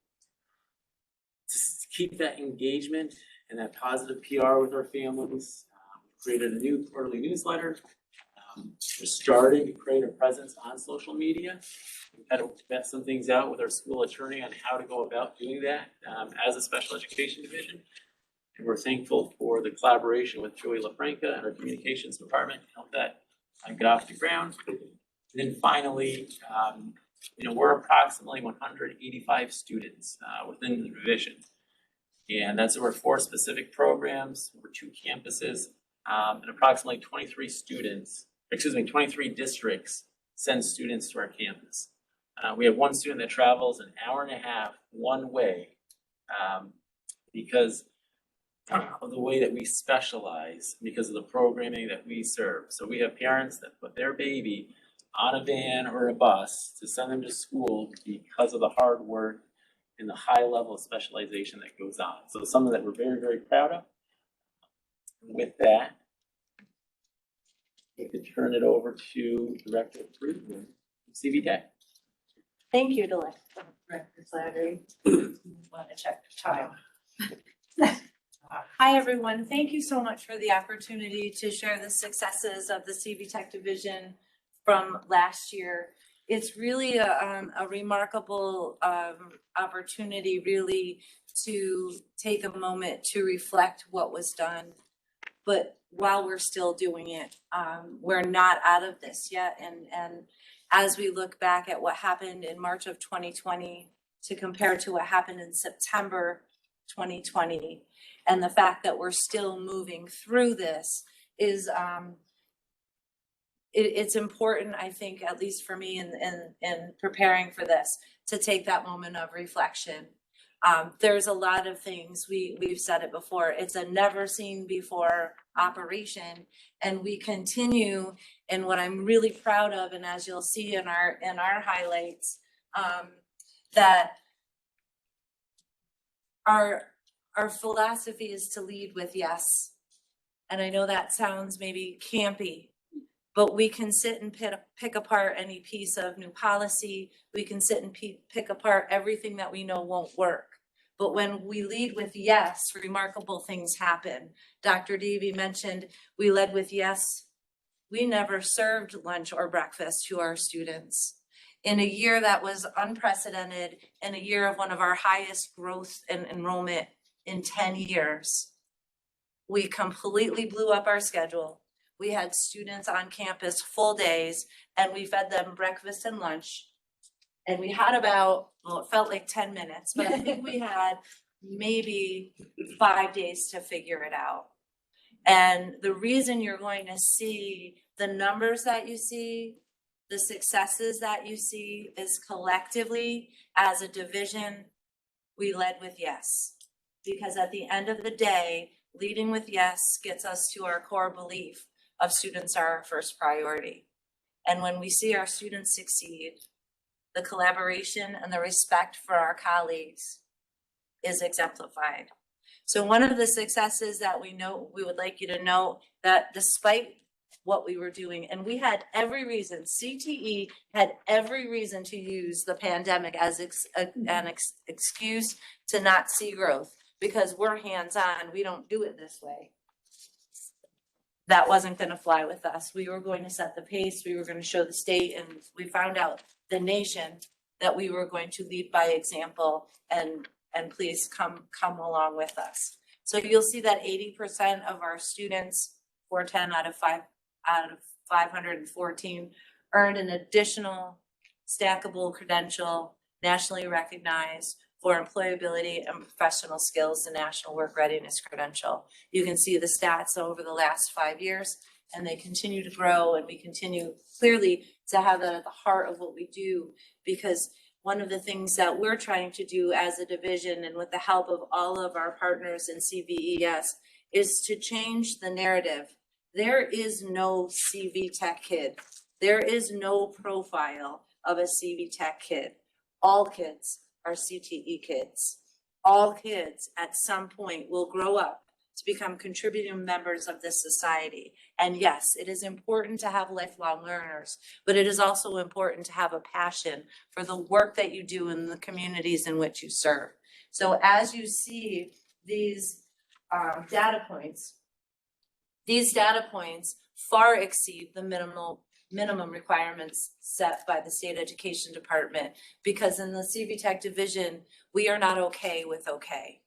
To keep that engagement and that positive PR with our families, we created a new quarterly newsletter. We're starting to create a presence on social media. We've had to vet some things out with our school attorney on how to go about doing that as a special education division. And we're thankful for the collaboration with Joey LaFranca and our communications department to help that get off the ground. And then finally, we're approximately 185 students within the division. And that's over 4 specific programs, over 2 campuses, and approximately 23 districts send students to our campus. We have 1 student that travels an hour and a half one way because of the way that we specialize, because of the programming that we serve. So we have parents that put their baby on a van or a bus to send them to school because of the hard work and the high level of specialization that goes on. So it's something that we're very, very proud of. With that, I could turn it over to Director of CVES. Thank you, Director Slattery. Want to check the time. Hi, everyone. Thank you so much for the opportunity to share the successes of the CVTech division from last year. It's really a remarkable opportunity really to take a moment to reflect what was done. But while we're still doing it, we're not out of this yet. And as we look back at what happened in March of 2020 to compare to what happened in September 2020, and the fact that we're still moving through this is it's important, I think, at least for me in preparing for this, to take that moment of reflection. There's a lot of things, we've said it before, it's a never seen before operation, and we continue. And what I'm really proud of, and as you'll see in our highlights, that our philosophy is to lead with yes. And I know that sounds maybe campy, but we can sit and pick apart any piece of new policy. We can sit and pick apart everything that we know won't work. But when we lead with yes, remarkable things happen. Dr. Davey mentioned we led with yes. We never served lunch or breakfast to our students. In a year that was unprecedented, in a year of one of our highest growth and enrollment in 10 years, we completely blew up our schedule. We had students on campus full days, and we fed them breakfast and lunch. And we had about, well, it felt like 10 minutes, but I think we had maybe 5 days to figure it out. And the reason you're going to see the numbers that you see, the successes that you see, is collectively as a division, we led with yes. Because at the end of the day, leading with yes gets us to our core belief of students are our first priority. And when we see our students succeed, the collaboration and the respect for our colleagues is exemplified. So one of the successes that we would like you to know, that despite what we were doing, and we had every reason, CTE had every reason to use the pandemic as an excuse to not see growth, because we're hands-on, we don't do it this way. That wasn't going to fly with us. We were going to set the pace, we were going to show the state, and we found out the nation that we were going to lead by example, and please come along with us. So you'll see that 80% of our students, 410 out of 514, earned an additional stackable credential, nationally recognized, for employability and professional skills, the National Work Readiness Credential. You can see the stats over the last 5 years, and they continue to grow, and we continue clearly to have that at the heart of what we do, because one of the things that we're trying to do as a division, and with the help of all of our partners in CVES, is to change the narrative. There is no CVTech kid. There is no profile of a CVTech kid. All kids are CTE kids. All kids at some point will grow up to become contributing members of this society. And yes, it is important to have lifelong learners, but it is also important to have a passion for the work that you do in the communities in which you serve. So as you see these data points far exceed the minimum requirements set by the state education department, because in the CVTech division, we are not okay with okay.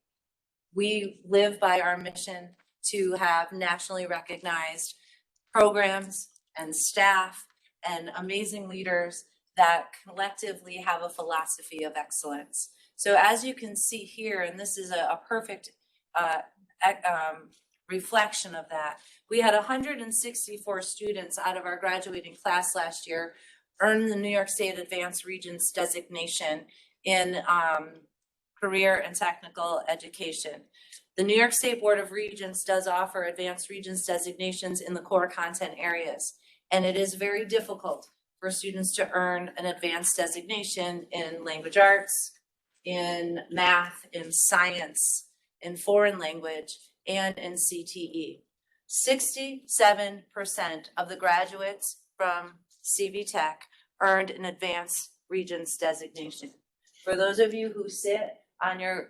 We live by our mission to have nationally recognized programs and staff and amazing leaders that collectively have a philosophy of excellence. So as you can see here, and this is a perfect reflection of that, we had 164 students out of our graduating class last year earn the New York State Advanced Regents designation in career and technical education. The New York State Board of Regents does offer Advanced Regents designations in the core content areas, and it is very difficult for students to earn an advanced designation in language arts, in math, in science, in foreign language, and in CTE. 67% of the graduates from CV Tech earned an Advanced Regents designation. For those of you who sit on your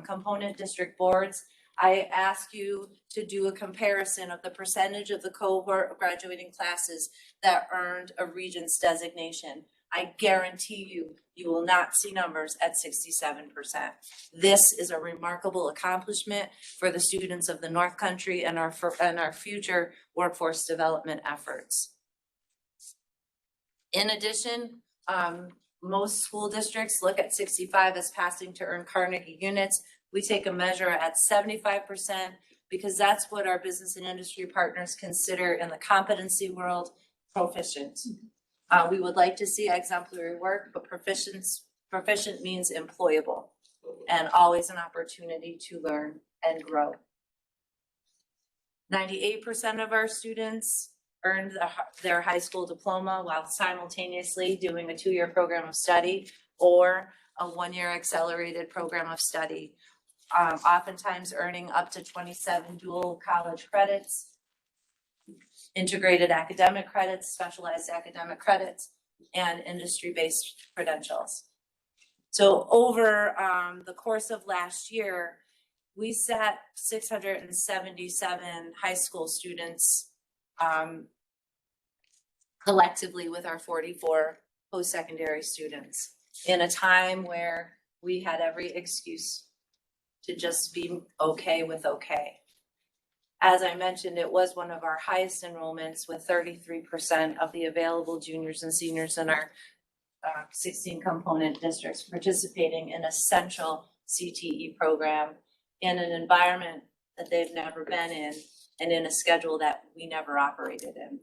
component district boards, I ask you to do a comparison of the percentage of the cohort graduating classes that earned a Regents designation. I guarantee you, you will not see numbers at 67%. This is a remarkable accomplishment for the students of the North Country and our future workforce development efforts. In addition, most school districts look at 65 as passing to earn Carnegie units. We take a measure at 75% because that's what our business and industry partners consider in the competency world proficient. We would like to see exemplary work, but proficient means employable and always an opportunity to learn and grow. 98% of our students earned their high school diploma while simultaneously doing a 2-year program of study or a 1-year accelerated program of study, oftentimes earning up to 27 dual college credits, integrated academic credits, specialized academic credits, and industry-based credentials. So over the course of last year, we set 677 high school students collectively with our 44 post-secondary students in a time where we had every excuse to just be okay with okay. As I mentioned, it was one of our highest enrollments with 33% of the available juniors and seniors in our 16 component districts participating in a central CTE program in an environment that they've never been in and in a schedule that we never operated in.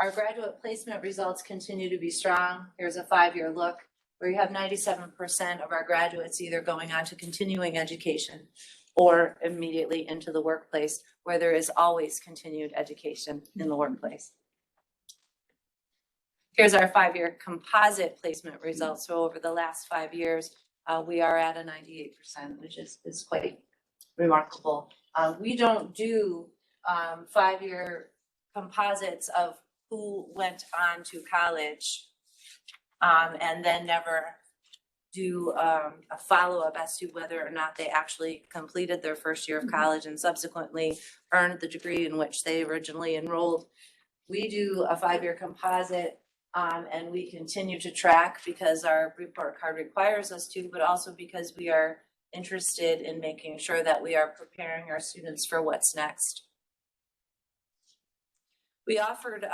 Our graduate placement results continue to be strong. Here's a 5-year look where you have 97% of our graduates either going on to continuing education or immediately into the workplace, where there is always continued education in the workplace. Here's our 5-year composite placement results. So over the last 5 years, we are at a 98%, which is quite remarkable. We don't do 5-year composites of who went on to college and then never do a follow-up as to whether or not they actually completed their first year of college and subsequently earned the degree in which they originally enrolled. We do a 5-year composite and we continue to track because our report card requires us to, but also because we are interested in making sure that we are preparing our students for what's next. We offered,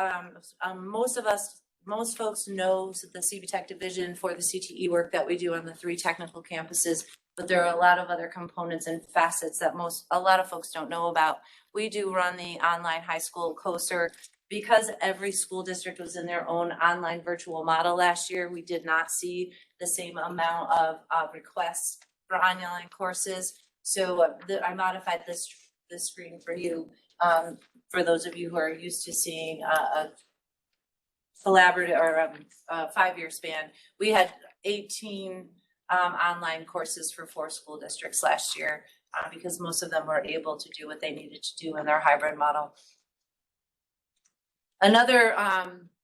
most folks know the CV Tech division for the CTE work that we do on the 3 technical campuses, but there are a lot of other components and facets that a lot of folks don't know about. We do run the online high school COSER. Because every school district was in their own online virtual model last year, we did not see the same amount of requests for online courses. So I modified this screen for you. For those of you who are used to seeing a collaborative or a 5-year span, we had 18 online courses for 4 school districts last year because most of them were able to do what they needed to do in their hybrid model. Another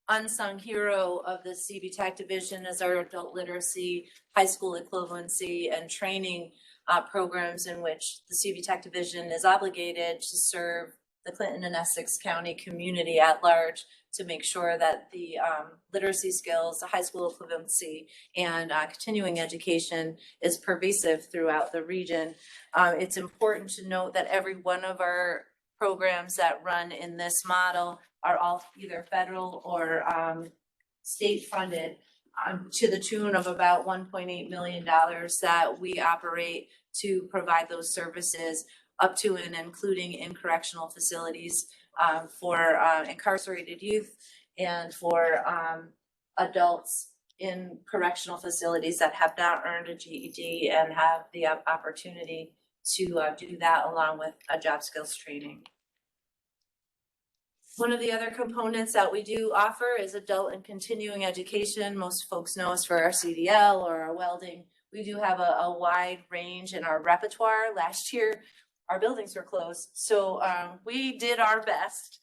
unsung hero of the CV Tech division is our adult literacy, high school equivalency, and training programs in which the CV Tech division is obligated to serve the Clinton and Essex County community at large to make sure that the literacy skills, the high school equivalency, and continuing education is pervasive throughout the region. It's important to note that every one of our programs that run in this model are all either federal or state funded to the tune of about $1.8 million that we operate to provide those services up to and including in correctional facilities for incarcerated youth and for adults in correctional facilities that have not earned a GED and have the opportunity to do that along with a job skills training. One of the other components that we do offer is adult and continuing education. Most folks know us for our CDL or our welding. We do have a wide range in our repertoire. Last year, our buildings were closed, so we did our best.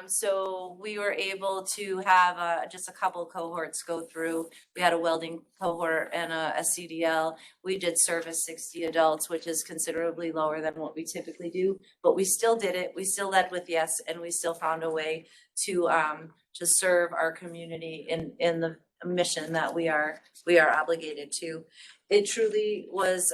So we were able to have just a couple cohorts go through. We had a welding cohort and a CDL. We did service 60 adults, which is considerably lower than what we typically do, but we still did it. We still led with yes, and we still found a way to serve our community in the mission that we are obligated to. It truly was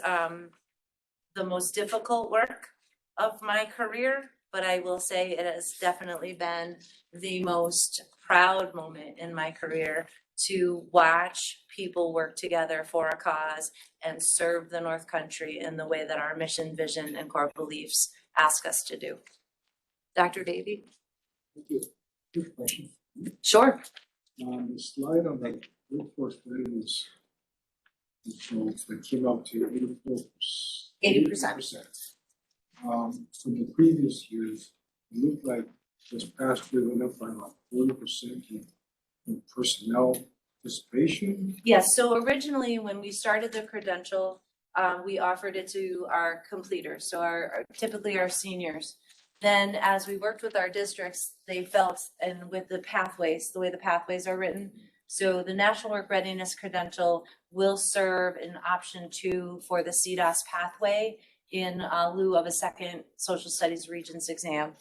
the most difficult work of my career, but I will say it has definitely been the most proud moment in my career to watch people work together for a cause and serve the North Country in the way that our mission, vision, and core beliefs ask us to do. Dr. Davey? Thank you. Quick question. Sure. The slide on the workforce readiness results that came up to 80%. From the previous years, it looked like this past year went up by about 40% in personnel participation. Yes, so originally when we started the credential, we offered it to our completers, so typically our seniors. Then as we worked with our districts, they felt, and with the pathways, the way the pathways are written, so the National Work Readiness Credential will serve in option 2 for the CDOS pathway in lieu of a second social studies Regents exam.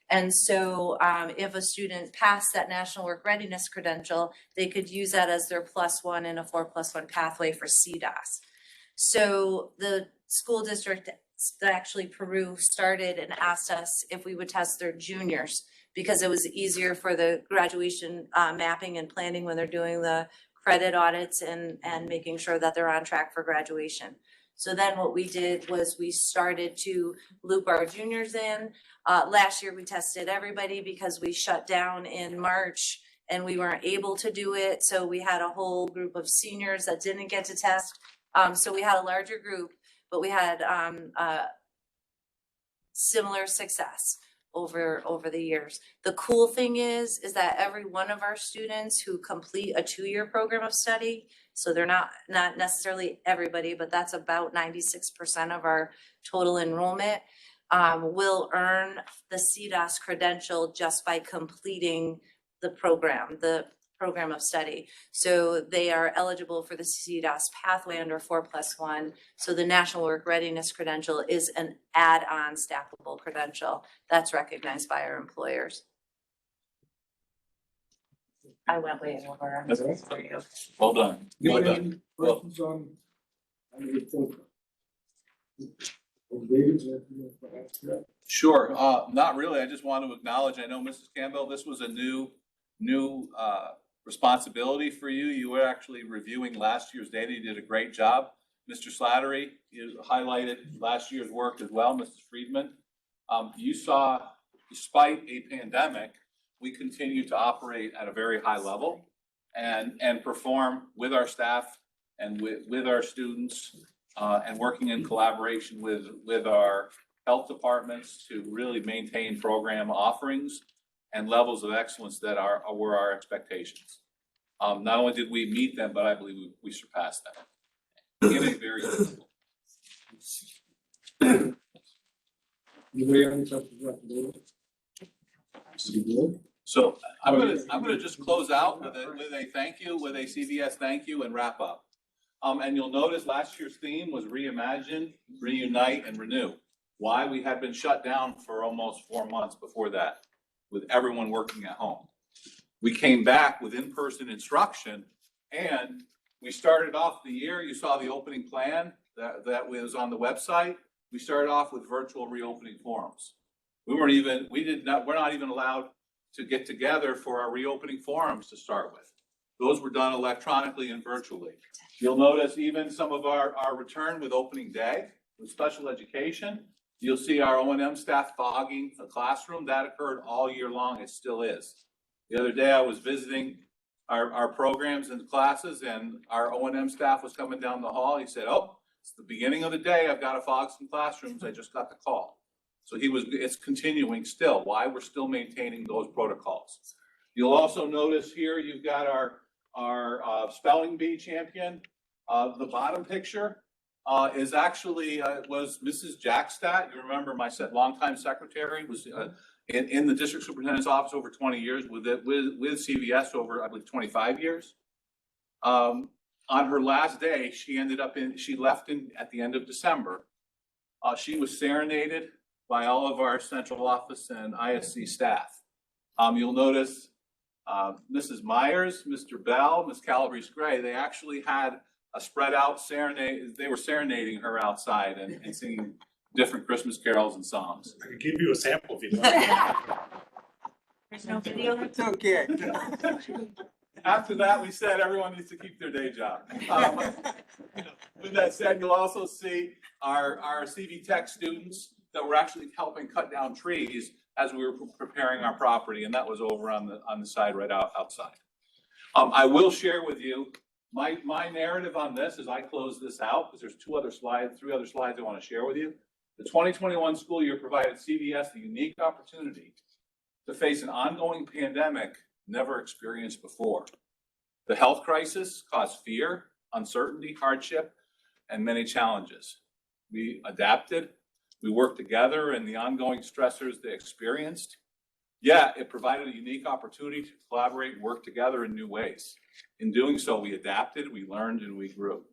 And so if a student passed that National Work Readiness Credential, they could use that as their +1 in a 4+1 pathway for CDOS. So the school district, actually Peru, started and asked us if we would test their juniors because it was easier for the graduation mapping and planning when they're doing the credit audits and making sure that they're on track for graduation. So then what we did was we started to loop our juniors in. Last year we tested everybody because we shut down in March and we weren't able to do it. So we had a whole group of seniors that didn't get to test. So we had a larger group, but we had similar success over the years. The cool thing is that every one of our students who complete a 2-year program of study, so they're not necessarily everybody, but that's about 96% of our total enrollment, will earn the CDOS credential just by completing the program of study. So they are eligible for the CDOS pathway under 4+1. So the National Work Readiness Credential is an add-on stackable credential that's recognized by our employers. I went way over. I'm sorry for you. Well done. Well done. Questions on the program? David, anything to add to that? Sure. Not really. I just want to acknowledge, I know Mrs. Campbell, this was a new responsibility for you. You were actually reviewing last year's data. You did a great job. Mr. Slattery, you highlighted last year's work as well, Mrs. Friedman. You saw, despite a pandemic, we continue to operate at a very high level and perform with our staff and with our students and working in collaboration with our health departments to really maintain program offerings and levels of excellence that were our expectations. Not only did we meet them, but I believe we surpassed them in a very useful. Anybody have any questions about the board? So I'm gonna just close out with a thank you, with a CVES thank you, and wrap up. And you'll notice last year's theme was reimagine, reunite, and renew. Why? We had been shut down for almost 4 months before that, with everyone working at home. We came back with in-person instruction, and we started off the year, you saw the opening plan that was on the website. We started off with virtual reopening forums. We're not even allowed to get together for our reopening forums to start with. Those were done electronically and virtually. You'll notice even some of our return with opening day, with special education, you'll see our O&M staff fogging a classroom. That occurred all year long, it still is. The other day I was visiting our programs and classes, and our O&M staff was coming down the hall. He said, "Oh, it's the beginning of the day. I've got to fog some classrooms. I just got the call." So it's continuing still. Why? We're still maintaining those protocols. You'll also notice here, you've got our spelling bee champion. The bottom picture is actually, was Mrs. Jackstadt. You remember my longtime secretary was in the district superintendent's office over 20 years, with CVES over, I believe, 25 years. On her last day, she left at the end of December. She was serenaded by all of our central office and ISC staff. You'll notice Mrs. Myers, Mr. Bell, Ms. Calabrese Gray, they actually had a spread out serenade. They were serenading her outside and singing different Christmas carols and songs. I could give you a sample if you like. There's no video. It's okay. After that, we said everyone needs to keep their day job. With that said, you'll also see our CV Tech students that were actually helping cut down trees as we were preparing our property, and that was over on the side right outside. I will share with you my narrative on this as I close this out, because there's three other slides I want to share with you. The 2021 school year provided CVES the unique opportunity to face an ongoing pandemic never experienced before. The health crisis caused fear, uncertainty, hardship, and many challenges. We adapted, we worked together in the ongoing stressors they experienced. Yet it provided a unique opportunity to collaborate and work together in new ways. In doing so, we adapted, we learned, and we grew.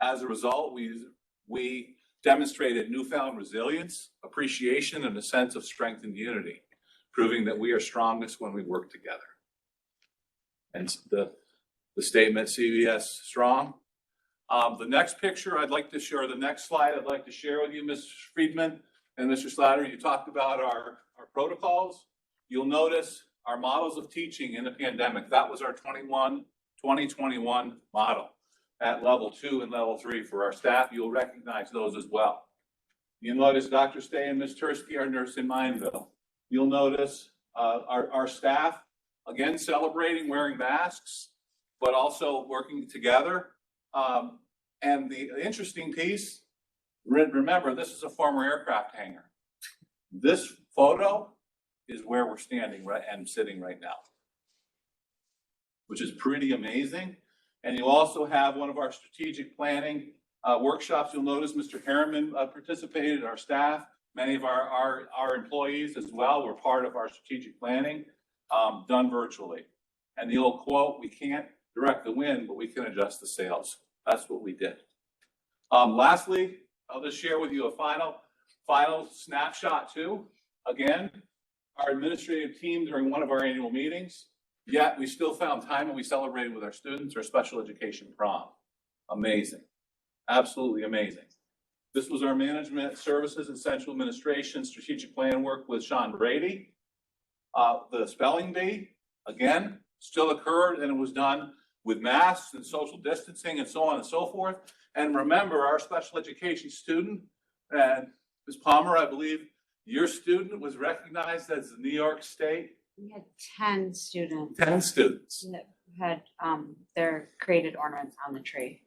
As a result, we demonstrated newfound resilience, appreciation, and a sense of strength and unity, proving that we are strongest when we work together. And the statement, CVES strong. The next picture I'd like to share, the next slide I'd like to share with you, Mr. Friedman and Mr. Slatter, you talked about our protocols. You'll notice our models of teaching in the pandemic. That was our 2021 model at level 2 and level 3 for our staff. You'll recognize those as well. You'll notice Dr. Stay and Ms. Tursky, our nurse in Mineville. You'll notice our staff, again, celebrating wearing masks, but also working together. And the interesting piece, remember, this is a former aircraft hangar. This photo is where we're standing and sitting right now, which is pretty amazing. And you also have one of our strategic planning workshops. You'll notice Mr. Harriman participated, our staff, many of our employees as well were part of our strategic planning, done virtually. And the old quote, we can't direct the wind, but we can adjust the sails. That's what we did. Lastly, I'll just share with you a final snapshot too. Again, our administrative team during one of our annual meetings, yet we still found time and we celebrated with our students, our special education prom. Amazing, absolutely amazing. This was our management services and central administration strategic plan work with Sean Brady. The spelling bee, again, still occurred, and it was done with masks and social distancing and so on and so forth. And remember, our special education student, and Ms. Palmer, I believe your student was recognized as the New York State. We had 10 students. 10 students. That had their created ornaments on the tree.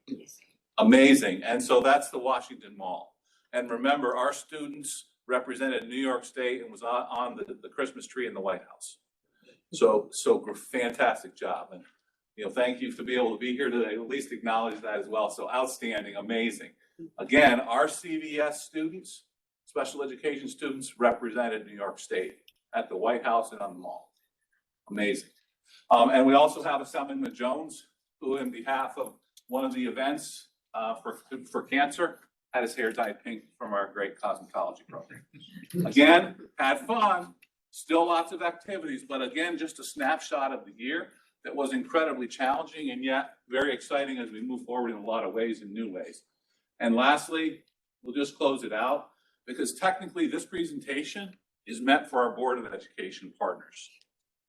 Amazing. And so that's the Washington Mall. And remember, our students represented New York State and was on the Christmas tree in the White House. So fantastic job. And thank you for being able to be here today. At least acknowledge that as well. So outstanding, amazing. Again, our CVES students, special education students, represented New York State at the White House and on the mall. Amazing. And we also have Assemblyman Jones, who, in behalf of one of the events for cancer, had his hair dyed pink from our great cosmetology program. Again, had fun, still lots of activities, but again, just a snapshot of the year that was incredibly challenging and yet very exciting as we move forward in a lot of ways and new ways. And lastly, we'll just close it out because technically this presentation is meant for our Board of Education partners.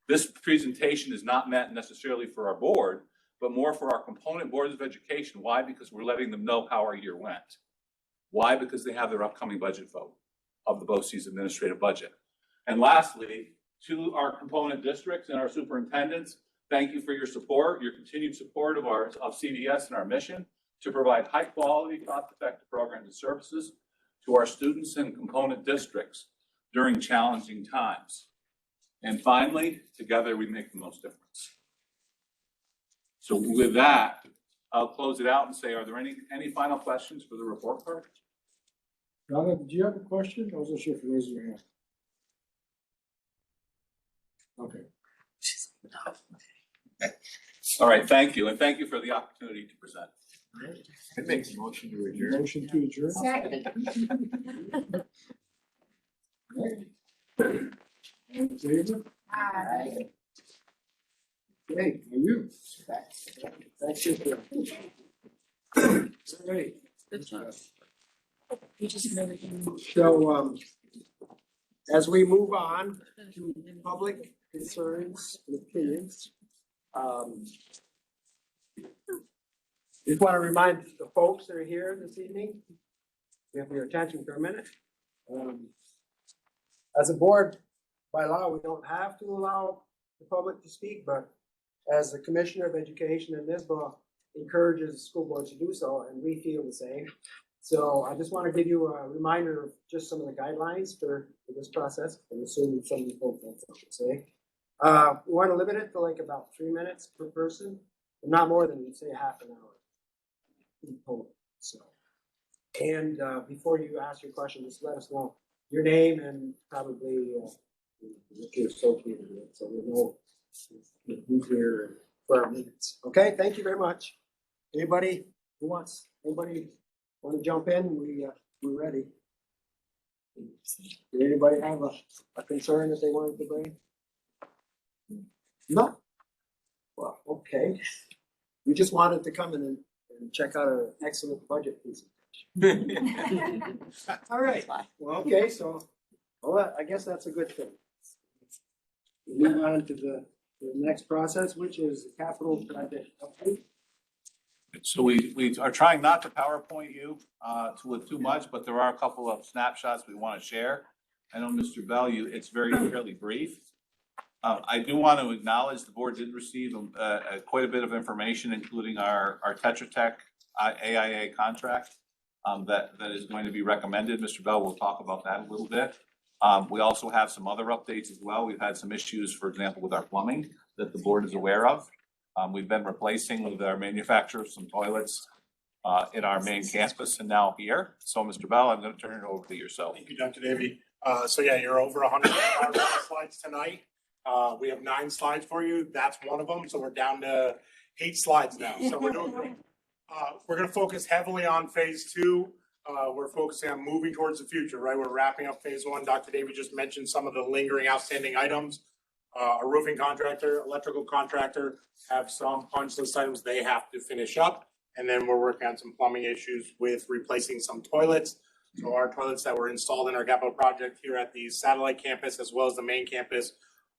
This presentation is not meant necessarily for our board, but more for our component boards of education. Why? Because we're letting them know how our year went. Why? Because they have their upcoming budget vote of the BOCES administrative budget. And lastly, to our component districts and our superintendents, thank you for your support, your continued support of CVES and our mission to provide high quality, cost-effective programs and services to our students and component districts during challenging times. And finally, together we make the most difference. So with that, I'll close it out and say, are there any final questions for the report card? Donna, did you have a question? I wasn't sure if you raised your hand. Okay. All right, thank you, and thank you for the opportunity to present. It makes a motion to adjourn. Motion to adjourn. Favor? Aye. Okay, are you? That's it. All right. So, as we move on to public concerns and opinions, just want to remind the folks that are here this evening, we have your attention for a minute. As a board, by law, we don't have to allow the public to speak, but as the Commissioner of Education in NISBA encourages school boards to do so, and we feel the same. So I just want to give you a reminder of just some of the guidelines for this process. I'm assuming some of you folks know what I should say. We want to limit it to like about 3 minutes per person, and not more than, say, half an hour in total. So, and before you ask your question, just let us know your name and probably what you're associated with, so we know who's here for our minutes. Okay, thank you very much. Anybody want to jump in? We're ready. Did anybody have a concern that they wanted to bring? No. Well, okay. We just wanted to come in and check out our excellent budget presentation. All right. Well, okay, so I guess that's a good thing. We move on to the next process, which is the capital project update. So we are trying not to PowerPoint you with too much, but there are a couple of snapshots we want to share. I know Mr. Bell, it's fairly brief. I do want to acknowledge the board did receive quite a bit of information, including our Tetra Tech AIA contract that is going to be recommended. Mr. Bell will talk about that a little bit. We also have some other updates as well. We've had some issues, for example, with our plumbing that the board is aware of. We've been replacing with our manufacturer some toilets in our main campus and now here. So Mr. Bell, I'm going to turn it over to yourself. Thank you, Dr. Davey. So yeah, you're over 100 slides tonight. We have 9 slides for you. That's one of them. So we're down to 8 slides now. So we're doing great. We're going to focus heavily on phase 2. We're focusing on moving towards the future, right? We're wrapping up phase 1. Dr. Davey just mentioned some of the lingering outstanding items. A roofing contractor, electrical contractor have some punch list items they have to finish up. And then we're working on some plumbing issues with replacing some toilets. So our toilets that were installed in our capital project here at the satellite campus, as well as the main campus,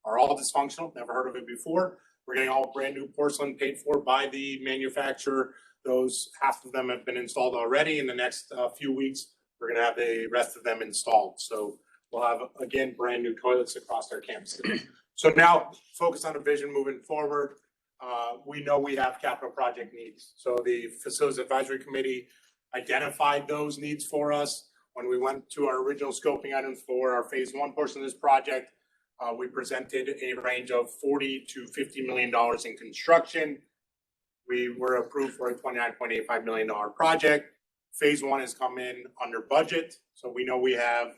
are all dysfunctional. Never heard of it before. We're getting all brand new porcelain paid for by the manufacturer. Those, half of them have been installed already. In the next few weeks, we're going to have the rest of them installed. So we'll have, again, brand new toilets across our campus. So now focus on a vision moving forward. We know we have capital project needs. So the Facilities Advisory Committee identified those needs for us. When we went to our original scoping items for our phase 1 portion of this project, we presented a range of $40 to $50 million in construction. We were approved for a $29.85 million project. Phase 1 has come in under budget. So we know we have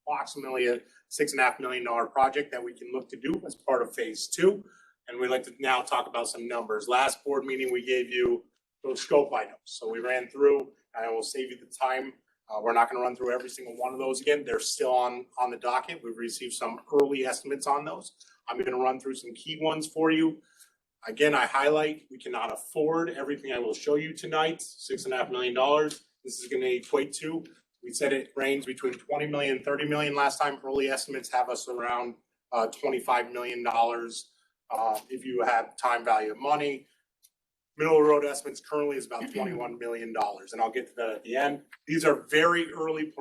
approximately a $6.5 million project that we can look to do as part of phase 2. And we'd like to now talk about some numbers. Last board meeting, we gave you those scope items. So we ran through and I will save you the time. We're not gonna run through every single one of those again. They're still on the docket. We've received some early estimates on those. I'm gonna run through some key ones for you. Again, I highlight, we cannot afford everything I will show you tonight, $6.5 million. This is gonna equate to, we said it ranges between 20 million and 30 million last time. Early estimates have us around $25 million. If you have time value of money, middle of the road estimates currently is about $21 million, and I'll get to that at the end. These are very early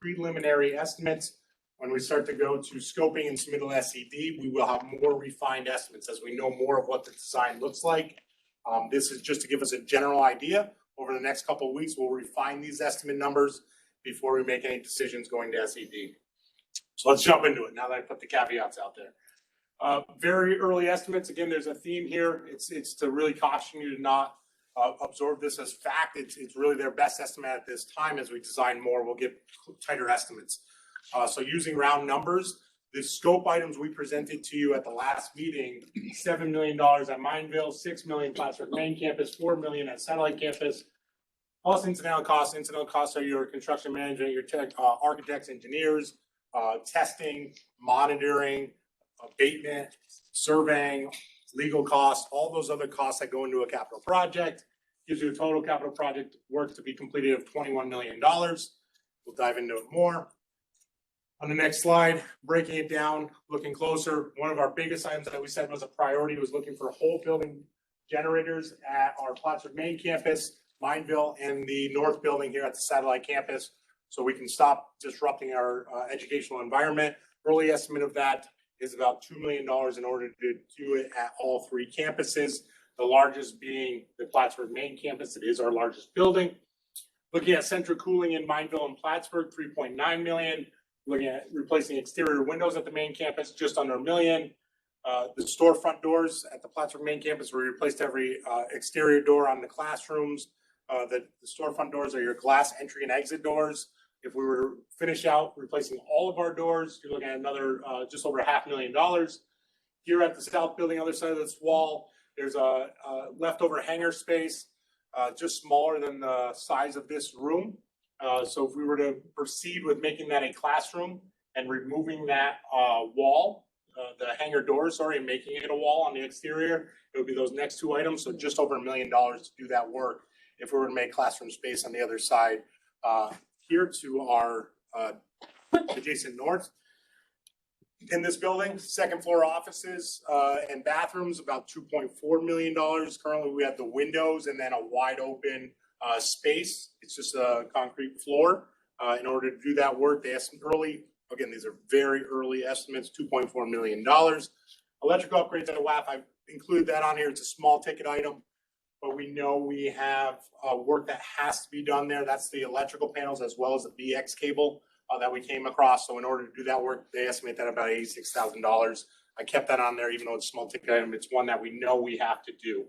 preliminary estimates. When we start to go to scoping and submittal SED, we will have more refined estimates as we know more of what the design looks like. This is just to give us a general idea. Over the next couple of weeks, we'll refine these estimate numbers before we make any decisions going to SED. So let's jump into it now that I put the caveats out there. Very early estimates. Again, there's a theme here. It's to really caution you to not absorb this as fact. It's really their best estimate at this time. As we design more, we'll get tighter estimates. So using round numbers, the scope items we presented to you at the last meeting, $7 million at Mineville, $6 million Plattsburgh main campus, $4 million at satellite campus, plus incidental costs. Incidental costs are your construction management, your tech, architects, engineers, testing, monitoring, abatement, surveying, legal costs, all those other costs that go into a capital project. Gives you a total capital project work to be completed of $21 million. We'll dive into it more. On the next slide, breaking it down, looking closer, one of our biggest items that we said was a priority was looking for whole building generators at our Plattsburgh main campus, Mineville, and the north building here at the satellite campus, so we can stop disrupting our educational environment. Early estimate of that is about $2 million in order to do it at all three campuses, the largest being the Plattsburgh main campus. It is our largest building. Looking at central cooling in Mineville and Plattsburgh, $3.9 million. Looking at replacing exterior windows at the main campus, just under $1 million. The storefront doors at the Plattsburgh main campus, we replaced every exterior door on the classrooms. The storefront doors are your glass entry and exit doors. If we were to finish out replacing all of our doors, you're looking at another just over $500,000. Here at the south building, other side of this wall, there's a leftover hangar space, just smaller than the size of this room. So if we were to proceed with making that a classroom and removing that wall, the hangar door, and making it a wall on the exterior, it would be those next two items. So just over $1 million to do that work if we were to make classroom space on the other side. Here to our adjacent north. In this building, second floor offices and bathrooms, about $2.4 million. Currently, we have the windows and then a wide open space. It's just a concrete floor. In order to do that work, they estimate early. Again, these are very early estimates, $2.4 million. Electrical upgrades at a WAF, I've included that on here. It's a small ticket item, but we know we have work that has to be done there. That's the electrical panels as well as the BX cable that we came across. So in order to do that work, they estimate that about $86,000. I kept that on there, even though it's a small ticket item. It's one that we know we have to do.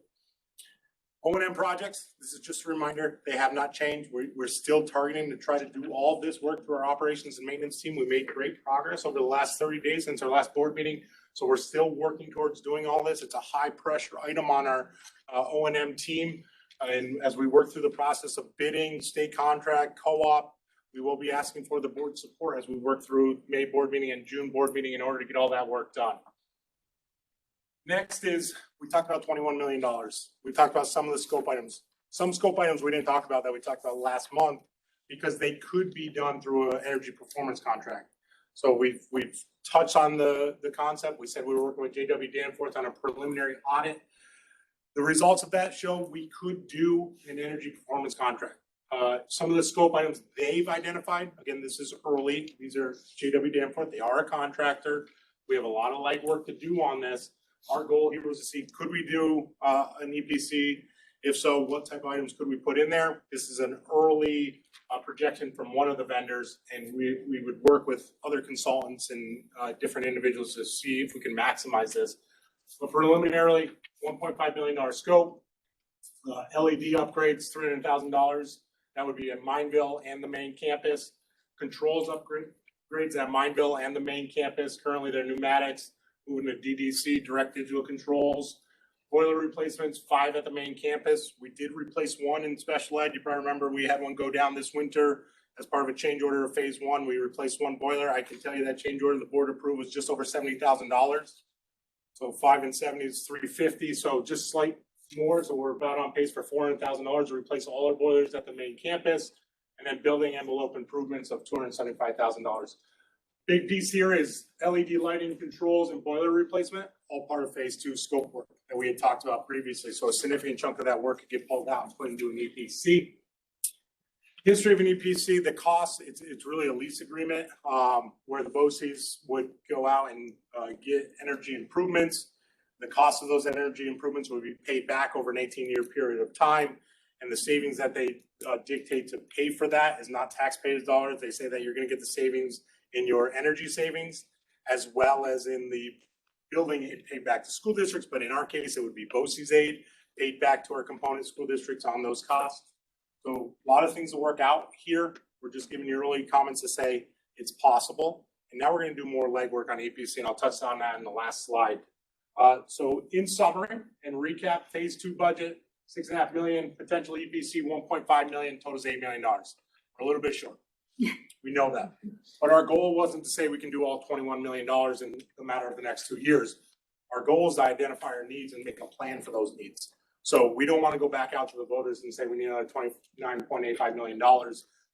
O&M projects, this is just a reminder, they have not changed. We're still targeting to try to do all this work through our operations and maintenance team. We made great progress over the last 30 days since our last board meeting. So we're still working towards doing all this. It's a high pressure item on our O&M team. And as we work through the process of bidding, state contract, co-op, we will be asking for the board support as we work through May board meeting and June board meeting in order to get all that work done. Next is, we talked about $21 million. We talked about some of the scope items. Some scope items we didn't talk about that we talked about last month because they could be done through an energy performance contract. So we've touched on the concept. We said we were working with JW Danforth on a preliminary audit. The results of that show we could do an energy performance contract. Some of the scope items they've identified, again, this is early. These are JW Danforth. They are a contractor. We have a lot of legwork to do on this. Our goal here was to see, could we do an EPC? If so, what type of items could we put in there? This is an early projection from one of the vendors, and we would work with other consultants and different individuals to see if we can maximize this. But preliminarily, $1.5 billion scope, LED upgrades, $300,000. That would be at Mineville and the main campus. Controls upgrades at Mineville and the main campus. Currently, they're pneumatics. Moving to DDC, direct digital controls. boiler replacements, 5 at the main campus. We did replace 1 in special ed. You probably remember we had one go down this winter as part of a change order of phase 1. We replaced 1 boiler. I can tell you that change order the board approved was just over $70,000. So 5 and 70 is $350. So just slight more. So we're about on pace for $400,000 to replace all our boilers at the main campus, and then building envelope improvements of $275,000. Big piece here is LED lighting controls and boiler replacement, all part of phase 2 scope work that we had talked about previously. So a significant chunk of that work could get pulled out and put into an EPC. History of an EPC, the cost, it's really a lease agreement where the BOCES would go out and get energy improvements. The cost of those energy improvements would be paid back over an 18-year period of time. And the savings that they dictate to pay for that is not taxpayers' dollars. They say that you're going to get the savings in your energy savings, as well as in the building aid paid back to school districts. But in our case, it would be BOCES aid paid back to our component school districts on those costs. So a lot of things to work out here. We're just giving you early comments to say it's possible. And now we're going to do more legwork on EPC, and I'll touch on that in the last slide. So in summary and recap, phase 2 budget, $6.5 million, potential EPC, $1.5 million, totals $8 million. We're a little bit short. We know that. But our goal wasn't to say we can do all $21 million in the matter of the next 2 years. Our goal is to identify our needs and make a plan for those needs. So we don't want to go back out to the voters and say we need another $29.85 million,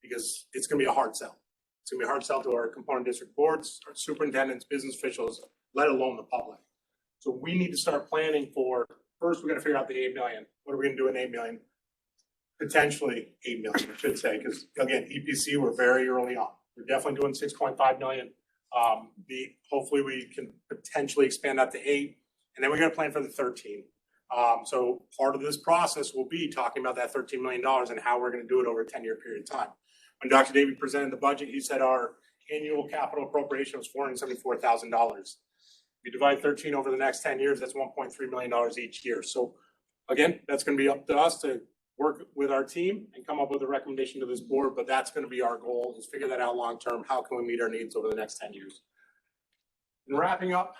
because it's going to be a hard sell. It's going to be a hard sell to our component district boards, our superintendents, business officials, let alone the public. So we need to start planning for, first, we're going to figure out the $8 million. What are we going to do in $8 million? Potentially $8 million, I should say, because again, EPC, we're very early on. We're definitely doing $6.5 million. Hopefully we can potentially expand that to 8, and then we're going to plan for the 13. So part of this process will be talking about that $13 million and how we're going to do it over a 10-year period of time. When Dr. David presented the budget, he said our annual capital appropriation was $474,000. You divide 13 over the next 10 years, that's $1.3 million each year. So again, that's going to be up to us to work with our team and come up with a recommendation to this board, but that's going to be our goal, is figure that out long-term. How can we meet our needs over the next 10 years? And wrapping up,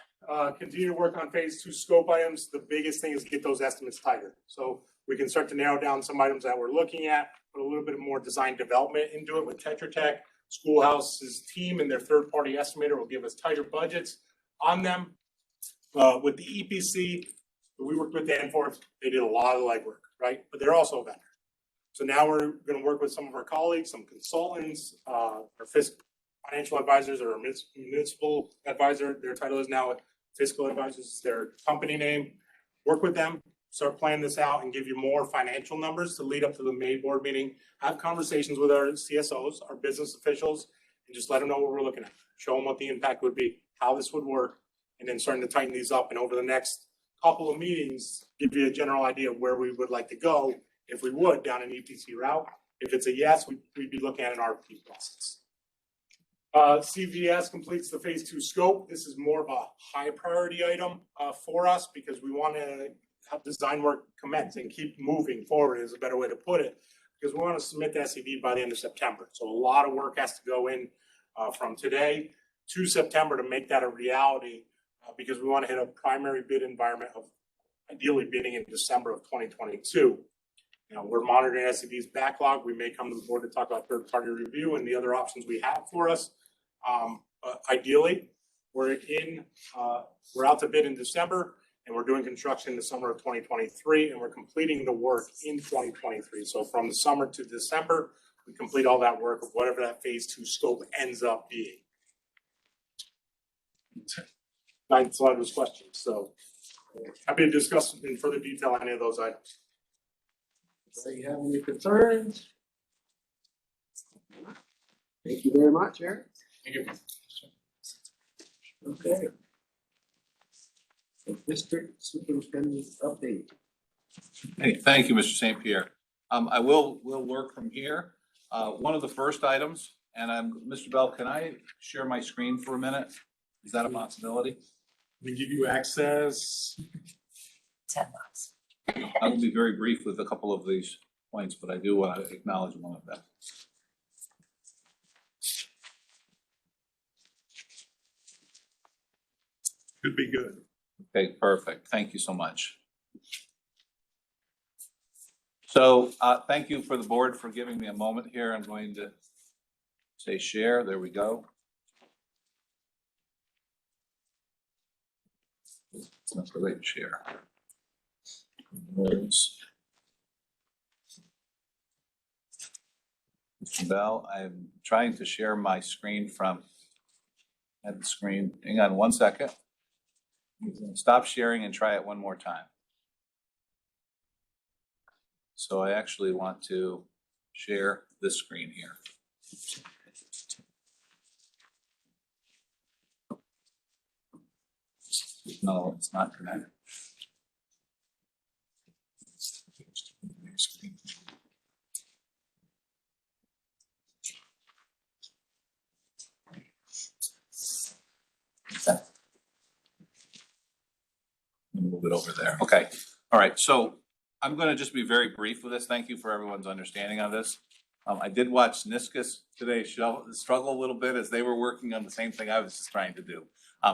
continue to work on phase 2 scope items. The biggest thing is get those estimates tighter. So we can start to narrow down some items that we're looking at, put a little bit more design development into it with Tetra Tech. Schoolhouse's team and their third-party estimator will give us tighter budgets on them. With the EPC, we worked with Danforth. They did a lot of legwork, right? But they're also a vendor. So now we're going to work with some of our colleagues, some consultants, our financial advisors, or municipal advisor. Their title is now fiscal advisors, their company name. Work with them, start planning this out, and give you more financial numbers to lead up to the May board meeting. Have conversations with our CSOs, our business officials, and just let them know what we're looking at. Show them what the impact would be, how this would work, and then starting to tighten these up. And over the next couple of meetings, give you a general idea of where we would like to go if we would down an EPC route. If it's a yes, we'd be looking at an RFP process. CVES completes the phase 2 scope. This is more of a high priority item for us, because we want to have design work commence and keep moving forward, is a better way to put it, because we want to submit the SED by the end of September. So a lot of work has to go in from today to September to make that a reality, because we want to hit a primary bid environment of ideally bidding in December of 2022. You know, we're monitoring SED's backlog. We may come to the board to talk about third-party review and the other options we have for us. Ideally, we're out to bid in December, and we're doing construction in the summer of 2023, and we're completing the work in 2023. So from the summer to December, we complete all that work of whatever that phase 2 scope ends up being. 9th slide was questions. So happy to discuss in further detail any of those items. So you have any concerns? Thank you very much, Eric. Thank you. Okay. So district superintendent update. Hey, thank you, Mr. St. Pierre. I will work from here. One of the first items, and Mr. Bell, can I share my screen for a minute? Is that a possibility? We give you access. 10 bucks. I will be very brief with a couple of these points, but I do want to acknowledge one of them. Could be good. Okay, perfect. Thank you so much. So thank you for the board for giving me a moment here. I'm going to say share. There we go. It's not really share. Words. Mr. Bell, I'm trying to share my screen from at the screen. Hang on 1 second. Stop sharing and try it one more time. So I actually want to share this screen here. No, it's not connected. Move it over there. Okay. All right. So I'm going to just be very brief with this. Thank you for everyone's understanding on this. I did watch NISCUS today struggle a little bit as they were working on the same thing I was just trying to do.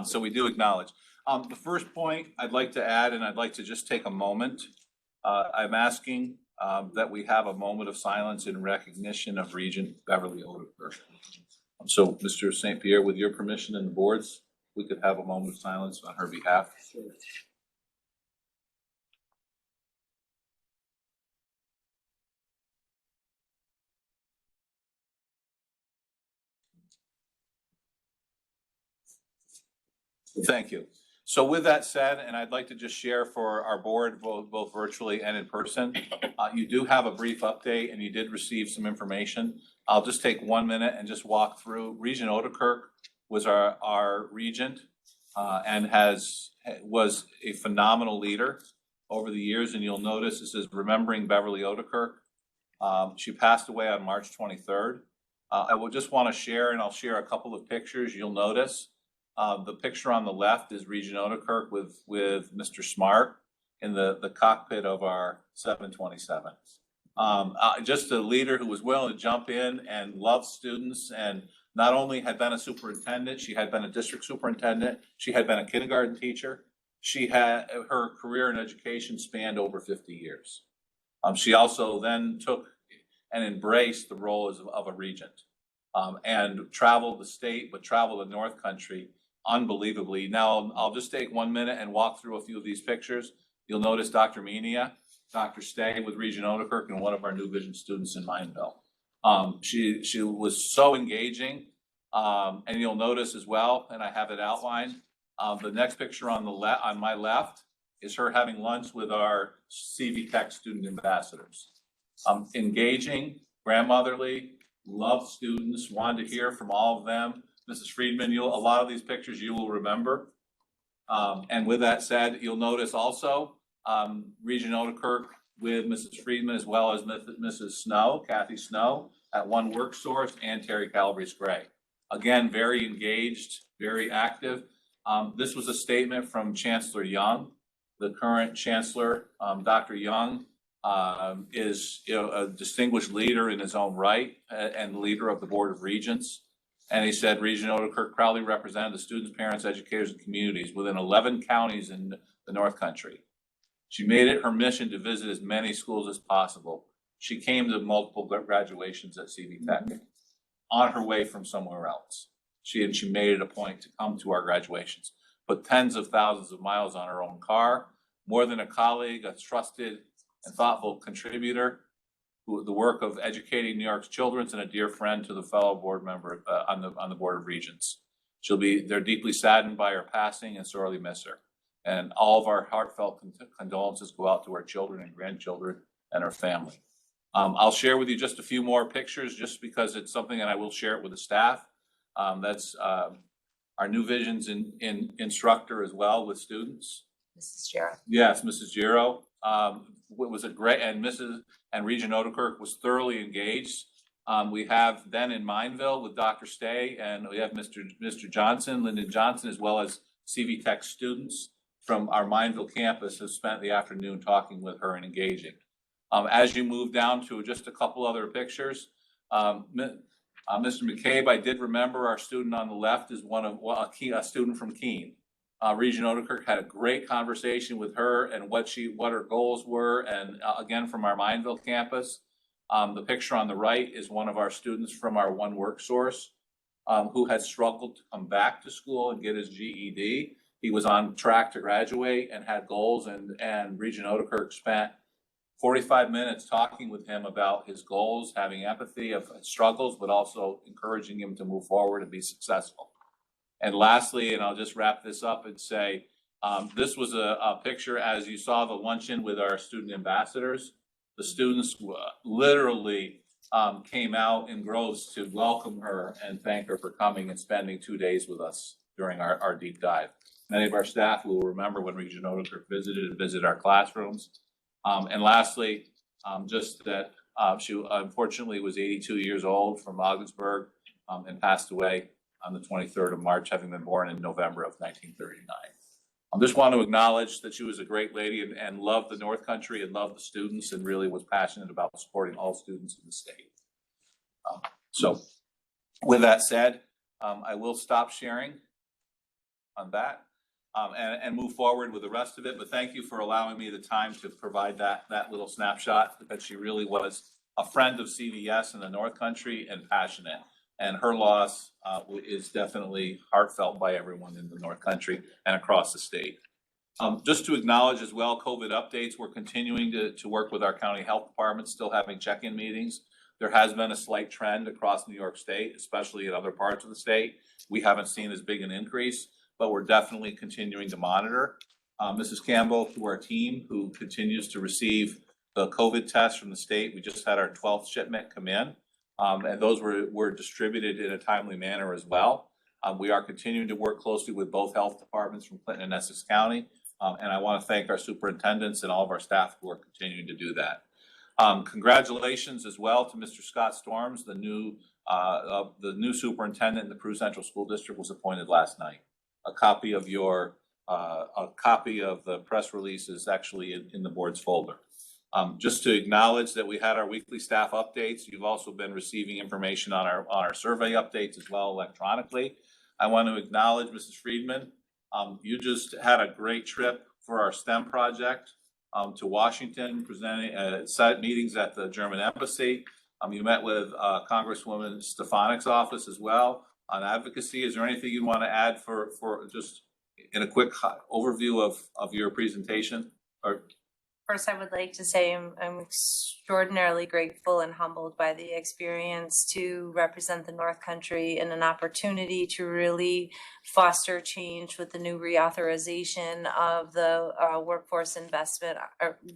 So we do acknowledge. The first point I'd like to add, and I'd like to just take a moment. I'm asking that we have a moment of silence in recognition of Regent Beverly Odeker. So Mr. St. Pierre, with your permission and the board's, we could have a moment of silence on her behalf. Sure. Thank you. So with that said, and I'd like to just share for our board, both virtually and in person, you do have a brief update and you did receive some information. I'll just take 1 minute and just walk through. Regent Odeker was our regent and was a phenomenal leader over the years. And you'll notice this is remembering Beverly Odeker. She passed away on March 23rd. I will just want to share, and I'll share a couple of pictures. You'll notice the picture on the left is Regent Odeker with Mr. Smart in the cockpit of our 727. Just a leader who was willing to jump in and love students, and not only had been a superintendent, she had been a district superintendent, she had been a kindergarten teacher. She had her career in education spanned over 50 years. She also then took and embraced the role of a regent and traveled the state, but traveled the North Country unbelievably. Now, I'll just take 1 minute and walk through a few of these pictures. You'll notice Dr. Menia, Dr. Stay with Regent Odeker, and one of our New Vision students in Mineville. She was so engaging, and you'll notice as well, and I have it outlined. The next picture on my left is her having lunch with our CV Tech student ambassadors. Engaging, grandmotherly, loved students, wanted to hear from all of them. Mrs. Friedman, a lot of these pictures you will remember. And with that said, you'll notice also Regent Odeker with Mrs. Friedman, as well as Mrs. Snow, Kathy Snow, at One Work Source, and Terry Calabrese Gray. Again, very engaged, very active. This was a statement from Chancellor Young. The current Chancellor, Dr. Young, is a distinguished leader in his own right and leader of the Board of Regents. And he said, Regent Odeker proudly represented the students, parents, educators, and communities within 11 counties in the North Country. She made it her mission to visit as many schools as possible. She came to multiple graduations at CV Tech on her way from somewhere else. She made it a point to come to our graduations, put tens of thousands of miles on her own car, more than a colleague, a trusted and thoughtful contributor, the work of educating New York's children, and a dear friend to the fellow board member on the Board of Regents. They're deeply saddened by her passing and sorely miss her. And all of our heartfelt condolences go out to our children and grandchildren and her family. I'll share with you just a few more pictures, just because it's something, and I will share it with the staff. That's our New Visions instructor as well with students. Mrs. Jarrett. Yes, Mrs. Giro. It was a great, and Regent Odeker was thoroughly engaged. We have then in Mineville with Dr. Stay, and we have Mr. Johnson, Lyndon Johnson, as well as CV Tech students from our Mineville campus have spent the afternoon talking with her and engaging. As you move down to just a couple other pictures, Mr. McCabe, I did remember our student on the left is a student from Keene. Regent Odekirk had a great conversation with her and what her goals were. And again, from our Mineville campus, the picture on the right is one of our students from our One Work Source, who had struggled to come back to school and get his GED. He was on track to graduate and had goals, and Regent Odekirk spent 45 minutes talking with him about his goals, having empathy of his struggles, but also encouraging him to move forward and be successful. And lastly, and I'll just wrap this up and say, this was a picture as you saw the luncheon with our student ambassadors. The students literally came out in droves to welcome her and thank her for coming and spending 2 days with us during our deep dive. Many of our staff will remember when Regent Odekirk visited our classrooms. And lastly, just that she unfortunately was 82 years old from Augsburg and passed away on the 23rd of March, having been born in November of 1939. I just want to acknowledge that she was a great lady and loved the North Country and loved the students and really was passionate about supporting all students in the state. So with that said, I will stop sharing on that and move forward with the rest of it. But thank you for allowing me the time to provide that little snapshot, that she really was a friend of CVES in the North Country and passionate. And her loss is definitely heartfelt by everyone in the North Country and across the state. Just to acknowledge as well, COVID updates, we're continuing to work with our county health department, still having check-in meetings. There has been a slight trend across New York State, especially in other parts of the state. We haven't seen as big an increase, but we're definitely continuing to monitor. Mrs. Campbell, to our team, who continues to receive the COVID tests from the state. We just had our 12th shipment come in. And those were distributed in a timely manner as well. We are continuing to work closely with both health departments from Clinton and Essex County. And I want to thank our superintendents and all of our staff who are continuing to do that. Congratulations as well to Mr. Scott Storms, the new superintendent in the Peru Central School District was appointed last night. A copy of the press release is actually in the board's folder. Just to acknowledge that we had our weekly staff updates. You've also been receiving information on our survey updates as well electronically. I want to acknowledge Mrs. Friedman. You just had a great trip for our STEM project to Washington, presenting site meetings at the German embassy. You met with Congresswoman Stefanik's office as well on advocacy. Is there anything you want to add for just in a quick overview of your presentation? Or First, I would like to say I'm extraordinarily grateful and humbled by the experience to represent the North Country and an opportunity to really foster change with the new reauthorization of the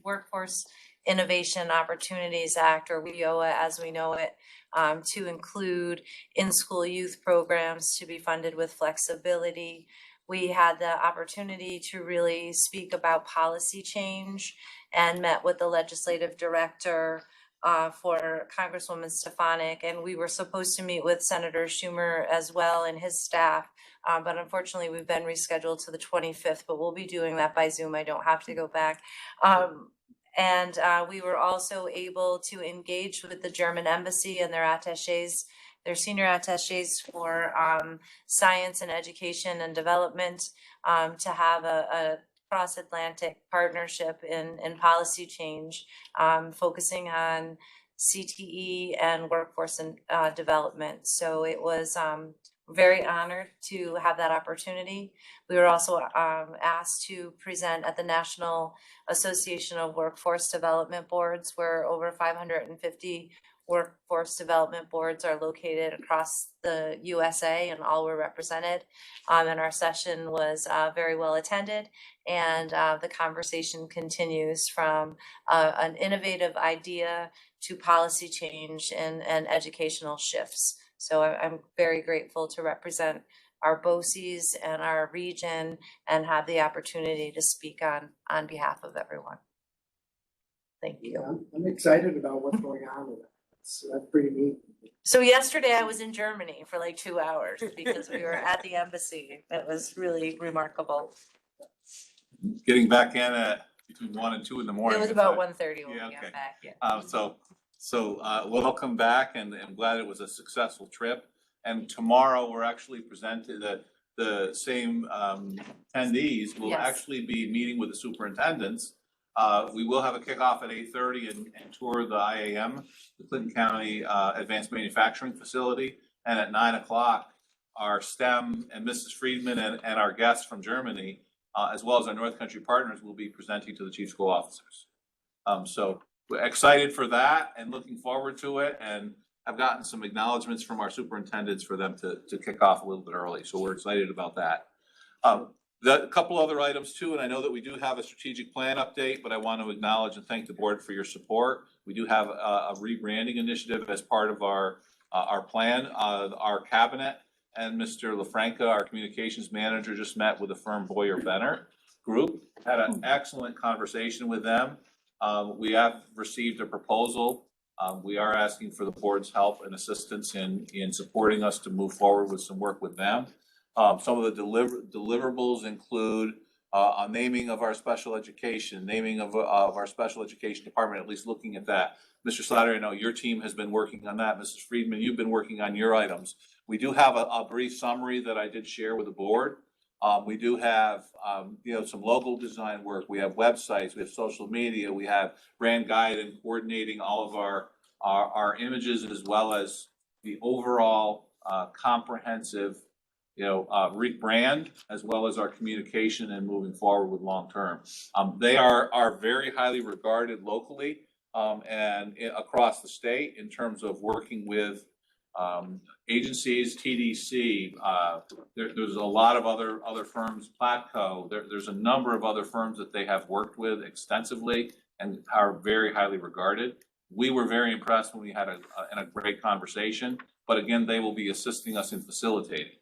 Workforce Innovation Opportunities Act, or WIOA as we know it, to include in-school youth programs to be funded with flexibility. We had the opportunity to really speak about policy change and met with the legislative director for Congresswoman Stefanik, and we were supposed to meet with Senator Schumer as well and his staff, but unfortunately we've been rescheduled to the 25th, but we'll be doing that by Zoom. I don't have to go back. And we were also able to engage with the German embassy and their attaches, their senior attaches for science and education and development, to have a cross-Atlantic partnership in policy change, focusing on CTE and workforce and development. So it was very honored to have that opportunity. We were also asked to present at the National Association of Workforce Development Boards, where over 550 workforce development boards are located across the USA, and all were represented. And our session was very well attended, and the conversation continues from an innovative idea to policy change and educational shifts. So I'm very grateful to represent our BOCES and our region and have the opportunity to speak on behalf of everyone. Thank you. Yeah, I'm excited about what's going on with it. That's pretty neat. So yesterday I was in Germany for like 2 hours because we were at the embassy. It was really remarkable. getting back in at between 1 and 2 in the morning. It was about 1:30 when we Yeah, got okay. back, yeah. So welcome back, and I'm glad it was a successful trip. And tomorrow we're actually presented the same attendees will Yes. actually be meeting with the superintendents. We will have a kickoff at 8:30 and tour the IAM, the Clinton County Advanced Manufacturing Facility. And at 9 o'clock, our STEM and Mrs. Friedman and our guests from Germany, as well as our North Country partners, will be presenting to the chief school officers. So we're excited for that and looking forward to it. And I've gotten some acknowledgements from our superintendents for them to kick off a little bit early. So we're excited about that. A couple other items too, and I know that we do have a strategic plan update, but I want to acknowledge and thank the board for your support. We do have a rebranding initiative as part of our plan. Our cabinet and Mr. LaFranca, our communications manager, just met with the firm Boyer Benner Group, had an excellent conversation with them. We have received a proposal. We are asking for the board's help and assistance in supporting us to move forward with some work with them. Some of the deliverables include a naming of our special education, naming of our special education department, at least looking at that. Mr. Slatter, I know your team has been working on that. Mrs. Friedman, you've been working on your items. We do have a brief summary that I did share with the board. We do have, some logo design work. We have websites, we have social media, we have brand guide and coordinating all of our images, as well as the overall comprehensive, rebrand, as well as our communication and moving forward with long term. They are very highly regarded locally and across the state in terms of working with agencies, TDC. There's a lot of other firms, Platco. There's a number of other firms that they have worked with extensively and are very highly regarded. We were very impressed when we had a great conversation, but again, they will be assisting us in facilitating.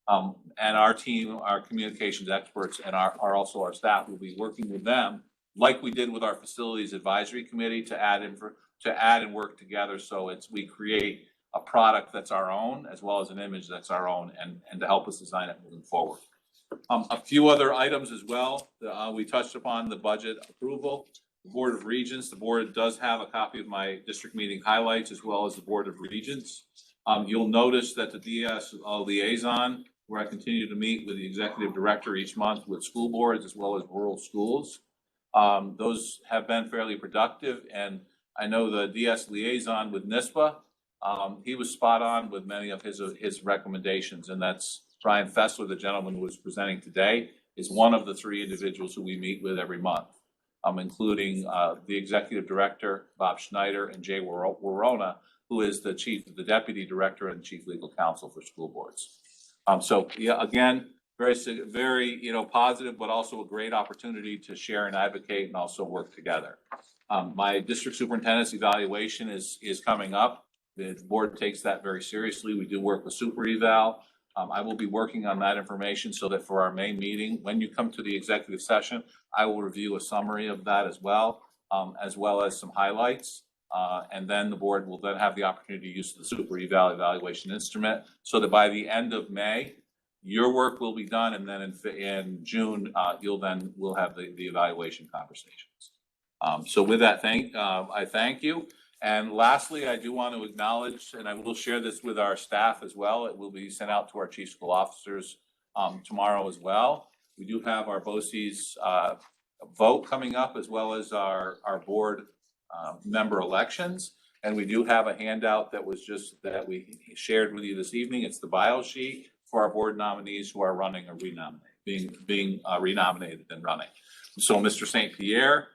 And our team, our communications experts, and also our staff will be working with them, like we did with our facilities advisory committee, to add and work together. So we create a product that's our own, as well as an image that's our own, and to help us design it moving forward. A few other items as well. We touched upon the budget approval. The Board of Regents, the board does have a copy of my district meeting highlights, as well as the Board of Regents. You'll notice that the DS liaison, where I continue to meet with the executive director each month with school boards as well as rural schools. Those have been fairly productive, and I know the DS liaison with NISPA, he was spot on with many of his recommendations, and that's Brian Fessler, the gentleman who was presenting today, is one of the three individuals who we meet with every month, including the executive director, Bob Schneider, and Jay Warona, who is the deputy director and chief legal counsel for school boards. So yeah, again, very, positive, but also a great opportunity to share and advocate and also work together. My district superintendent's evaluation is coming up. The board takes that very seriously. We do work with super eval. I will be working on that information so that for our May meeting, when you come to the executive session, I will review a summary of that as well as some highlights. And then the board will then have the opportunity to use the super eval evaluation instrument, so that by the end of May, your work will be done, and then in June, we'll have the evaluation conversations. So with that, I thank you. And lastly, I do want to acknowledge, and I will share this with our staff as well. It will be sent out to our chief school officers tomorrow as well. We do have our BOCES vote coming up, as well as our board member elections. And we do have a handout that we shared with you this evening. It's the bio sheet for our board nominees who are running or being renominated and running. So Mr. St. Pierre,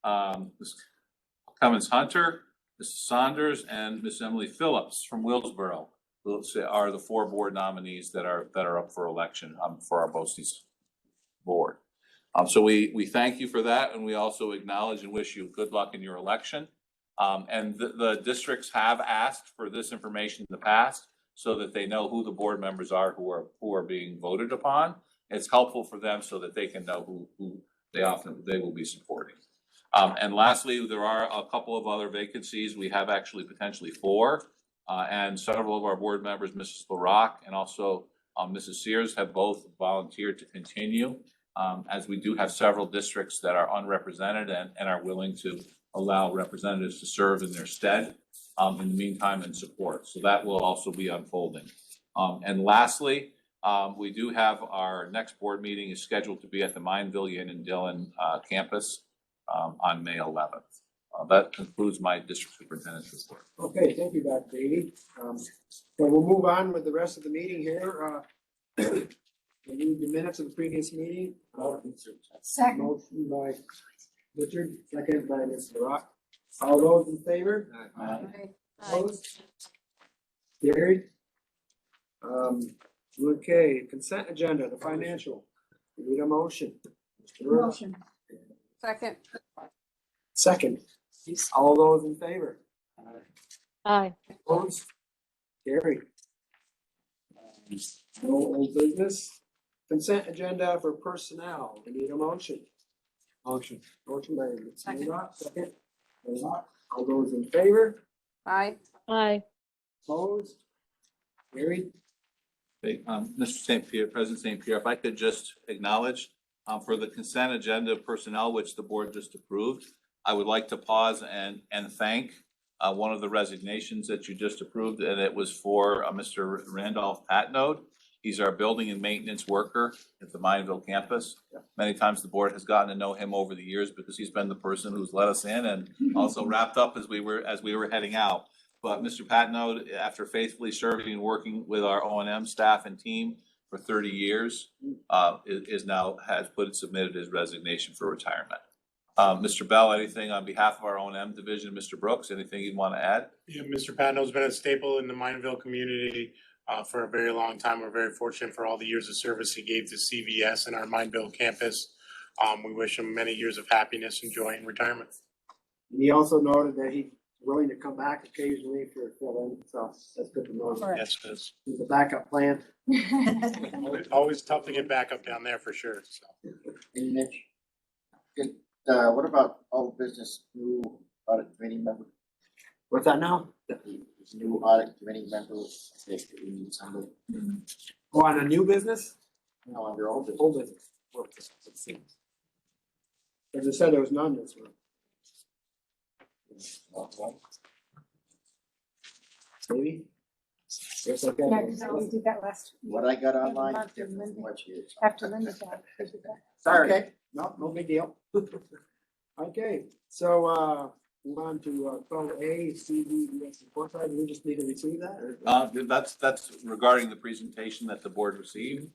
Ms. Cummins Hunter, Mrs. Saunders, and Miss Emily Phillips from Willsboro are the four board nominees that are up for election for our BOCES board. So we thank you for that, and we also acknowledge and wish you good luck in your election. And the districts have asked for this information in the past, so that they know who the board members are who are being voted upon. It's helpful for them so that they can know who they will be supporting. And lastly, there are a couple of other vacancies. We have actually potentially 4, and several of our board members, Mrs. LaRock and also Mrs. Sears, have both volunteered to continue, as we do have several districts that are unrepresented and are willing to allow representatives to serve in their stead in the meantime and support. So that will also be unfolding. And lastly, We do have our next board meeting is scheduled to be at the Mineville Inn and Dillon campus on May 11th. That concludes my district superintendent's report. Okay, thank you, Dr. Beatty. So we'll move on with the rest of the meeting here. We need the minutes of the previous meeting. Second. Motion by Richard, second by Mr. Rock. All those in favor? Opposed? Carried. Okay, consent agenda, the financial. We need a motion. Mr. Rock. Motion. Second. Second. All those in favor? Aye. Opposed? Carried. No old business. Consent agenda for personnel. We need a motion. Motion. Motion by Mr. Murdock, second. Murdock. All those in favor? Aye. Aye. Opposed? Carried. Okay, Mr. St. Pierre, President St. Pierre, if I could just acknowledge, for the consent agenda of personnel, which the board just approved, I would like to pause and thank one of the resignations that you just approved, and it was for Mr. Randolph Patnode. He's our building and maintenance worker at the Mineville campus. Many times the board has gotten to know him over the years because he's been the person who's let us in and also wrapped up as we were heading out. But Mr. Patnode, after faithfully serving and working with our O&M staff and team for 30 years, submitted his resignation for retirement. Mr. Bell, anything on behalf of our O&M division? Mr. Brooks, anything you'd want to add? Yeah, Mr. Patno's been a staple in the Mineville community for a very long time. We're very fortunate for all the years of service he gave to CVES and our Mineville campus. We wish him many years of happiness and joy in retirement. He also noted that he's willing to come back occasionally for fill-in, so that's good to know. Yes, it is. He's a backup plan. Always tough to get back up down there for sure, so. Hey, Mitch. Good. What about all business new audit committee member? What's that now? New audit committee members, I think we need somebody. Oh, on a new business? No, under old business. Old business. Let's see. As I said, there was none this one. Maybe? Yes, okay. Yeah, because we did that last. What I got online is After different from Linda. what you. After Linda got. we did that. Sorry. Okay. No big deal. Okay, so, move on to, 12A, CVES report card. We just need to receive that, or? That's regarding the presentation that the board received.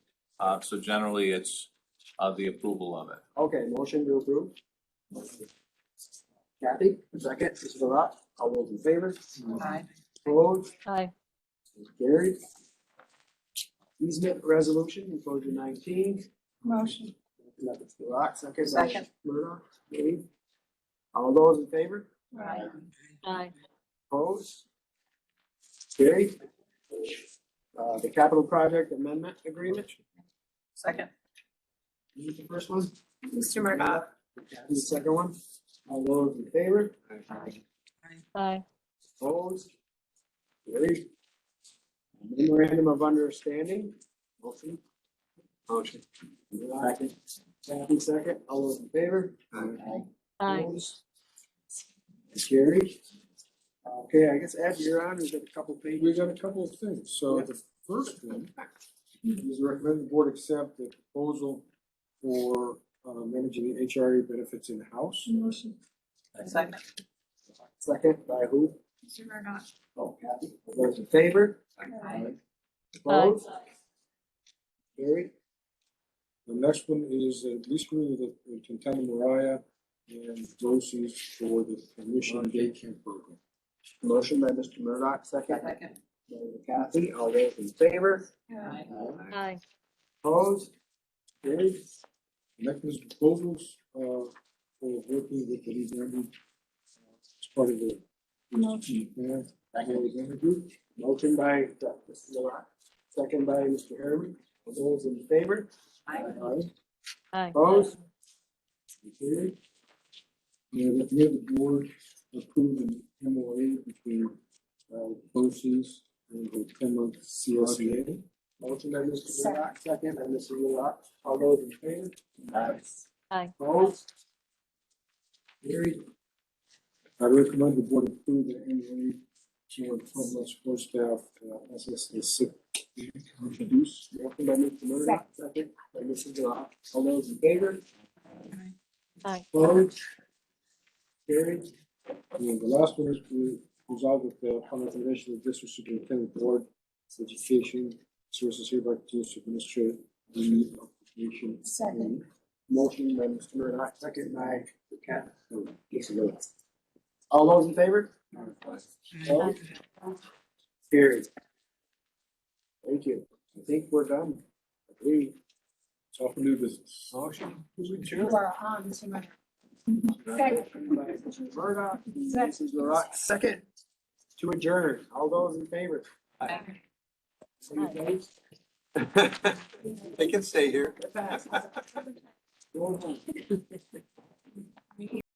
So generally, it's the approval of it. Okay, motion to approve. Kathy, second. Mr. Rock, all those in favor? Aye. Opposed? Aye. Carried. Easement resolution, enclosure 19. Motion. Mr. Rock, second. Second. Murdock, Dave. All those in favor? Aye. Aye. Opposed? Carried. The capital project amendment agreement. Second. Who's the first one? Mr. Murdock. The second one. All those in favor? Aye. Opposed? Carried. Memorandum of understanding. Motion. Motion. Second. Kathy, second. All those in favor? Aye. Opposed? Carried. Okay, I guess Ed, you're on. We've got a couple pages. We got a couple of things. So the first one is recommend the board accept the proposal for managing the HRA benefits in-house. Motion. Second. Second by who? Mr. Murdock. Oh, Kathy. All those in favor? Aye. Opposed? Carried. The next one is lease agreement with Clinton-Mariah and BOCES for the commission day camp program. Motion by Mr. Murdock, second. Second. By Kathy, all those in favor? Aye. Aye. Opposed? Carried. Next is proposals for working with the lead member as part of the group. Motion by Mr. Murdock, second by Mr. Harriman. All those in favor? Aye. Aye. Opposed? Carried. And recommend the board approve an MOA between BOCES and the 10-month CSEA. Motion by Mr. Murdock, second by Mr. Murdock. All those in favor? Aye. Opposed? Carried. I recommend the board approve the MOA for 12 months support staff, SSA Introduce, motion by Mr. Murdock, second by Mrs. Rock. All those in favor? Aye. Opposed? Carried. And the last one is to resolve with the upon recommendation of the district superintendent board of education services hereby continues to administer the application. Second. Motion by Mr. Murdock, second by Mr. Cat. All those in favor? Opposed? Carried. Thank you. I think we're done. Agreed. It's all for new business. Motion. You are on, Mr. Murdock. Murdock, Mrs. Rock, second to adjourn. All those in favor? Any opposed? They can stay here. Go home.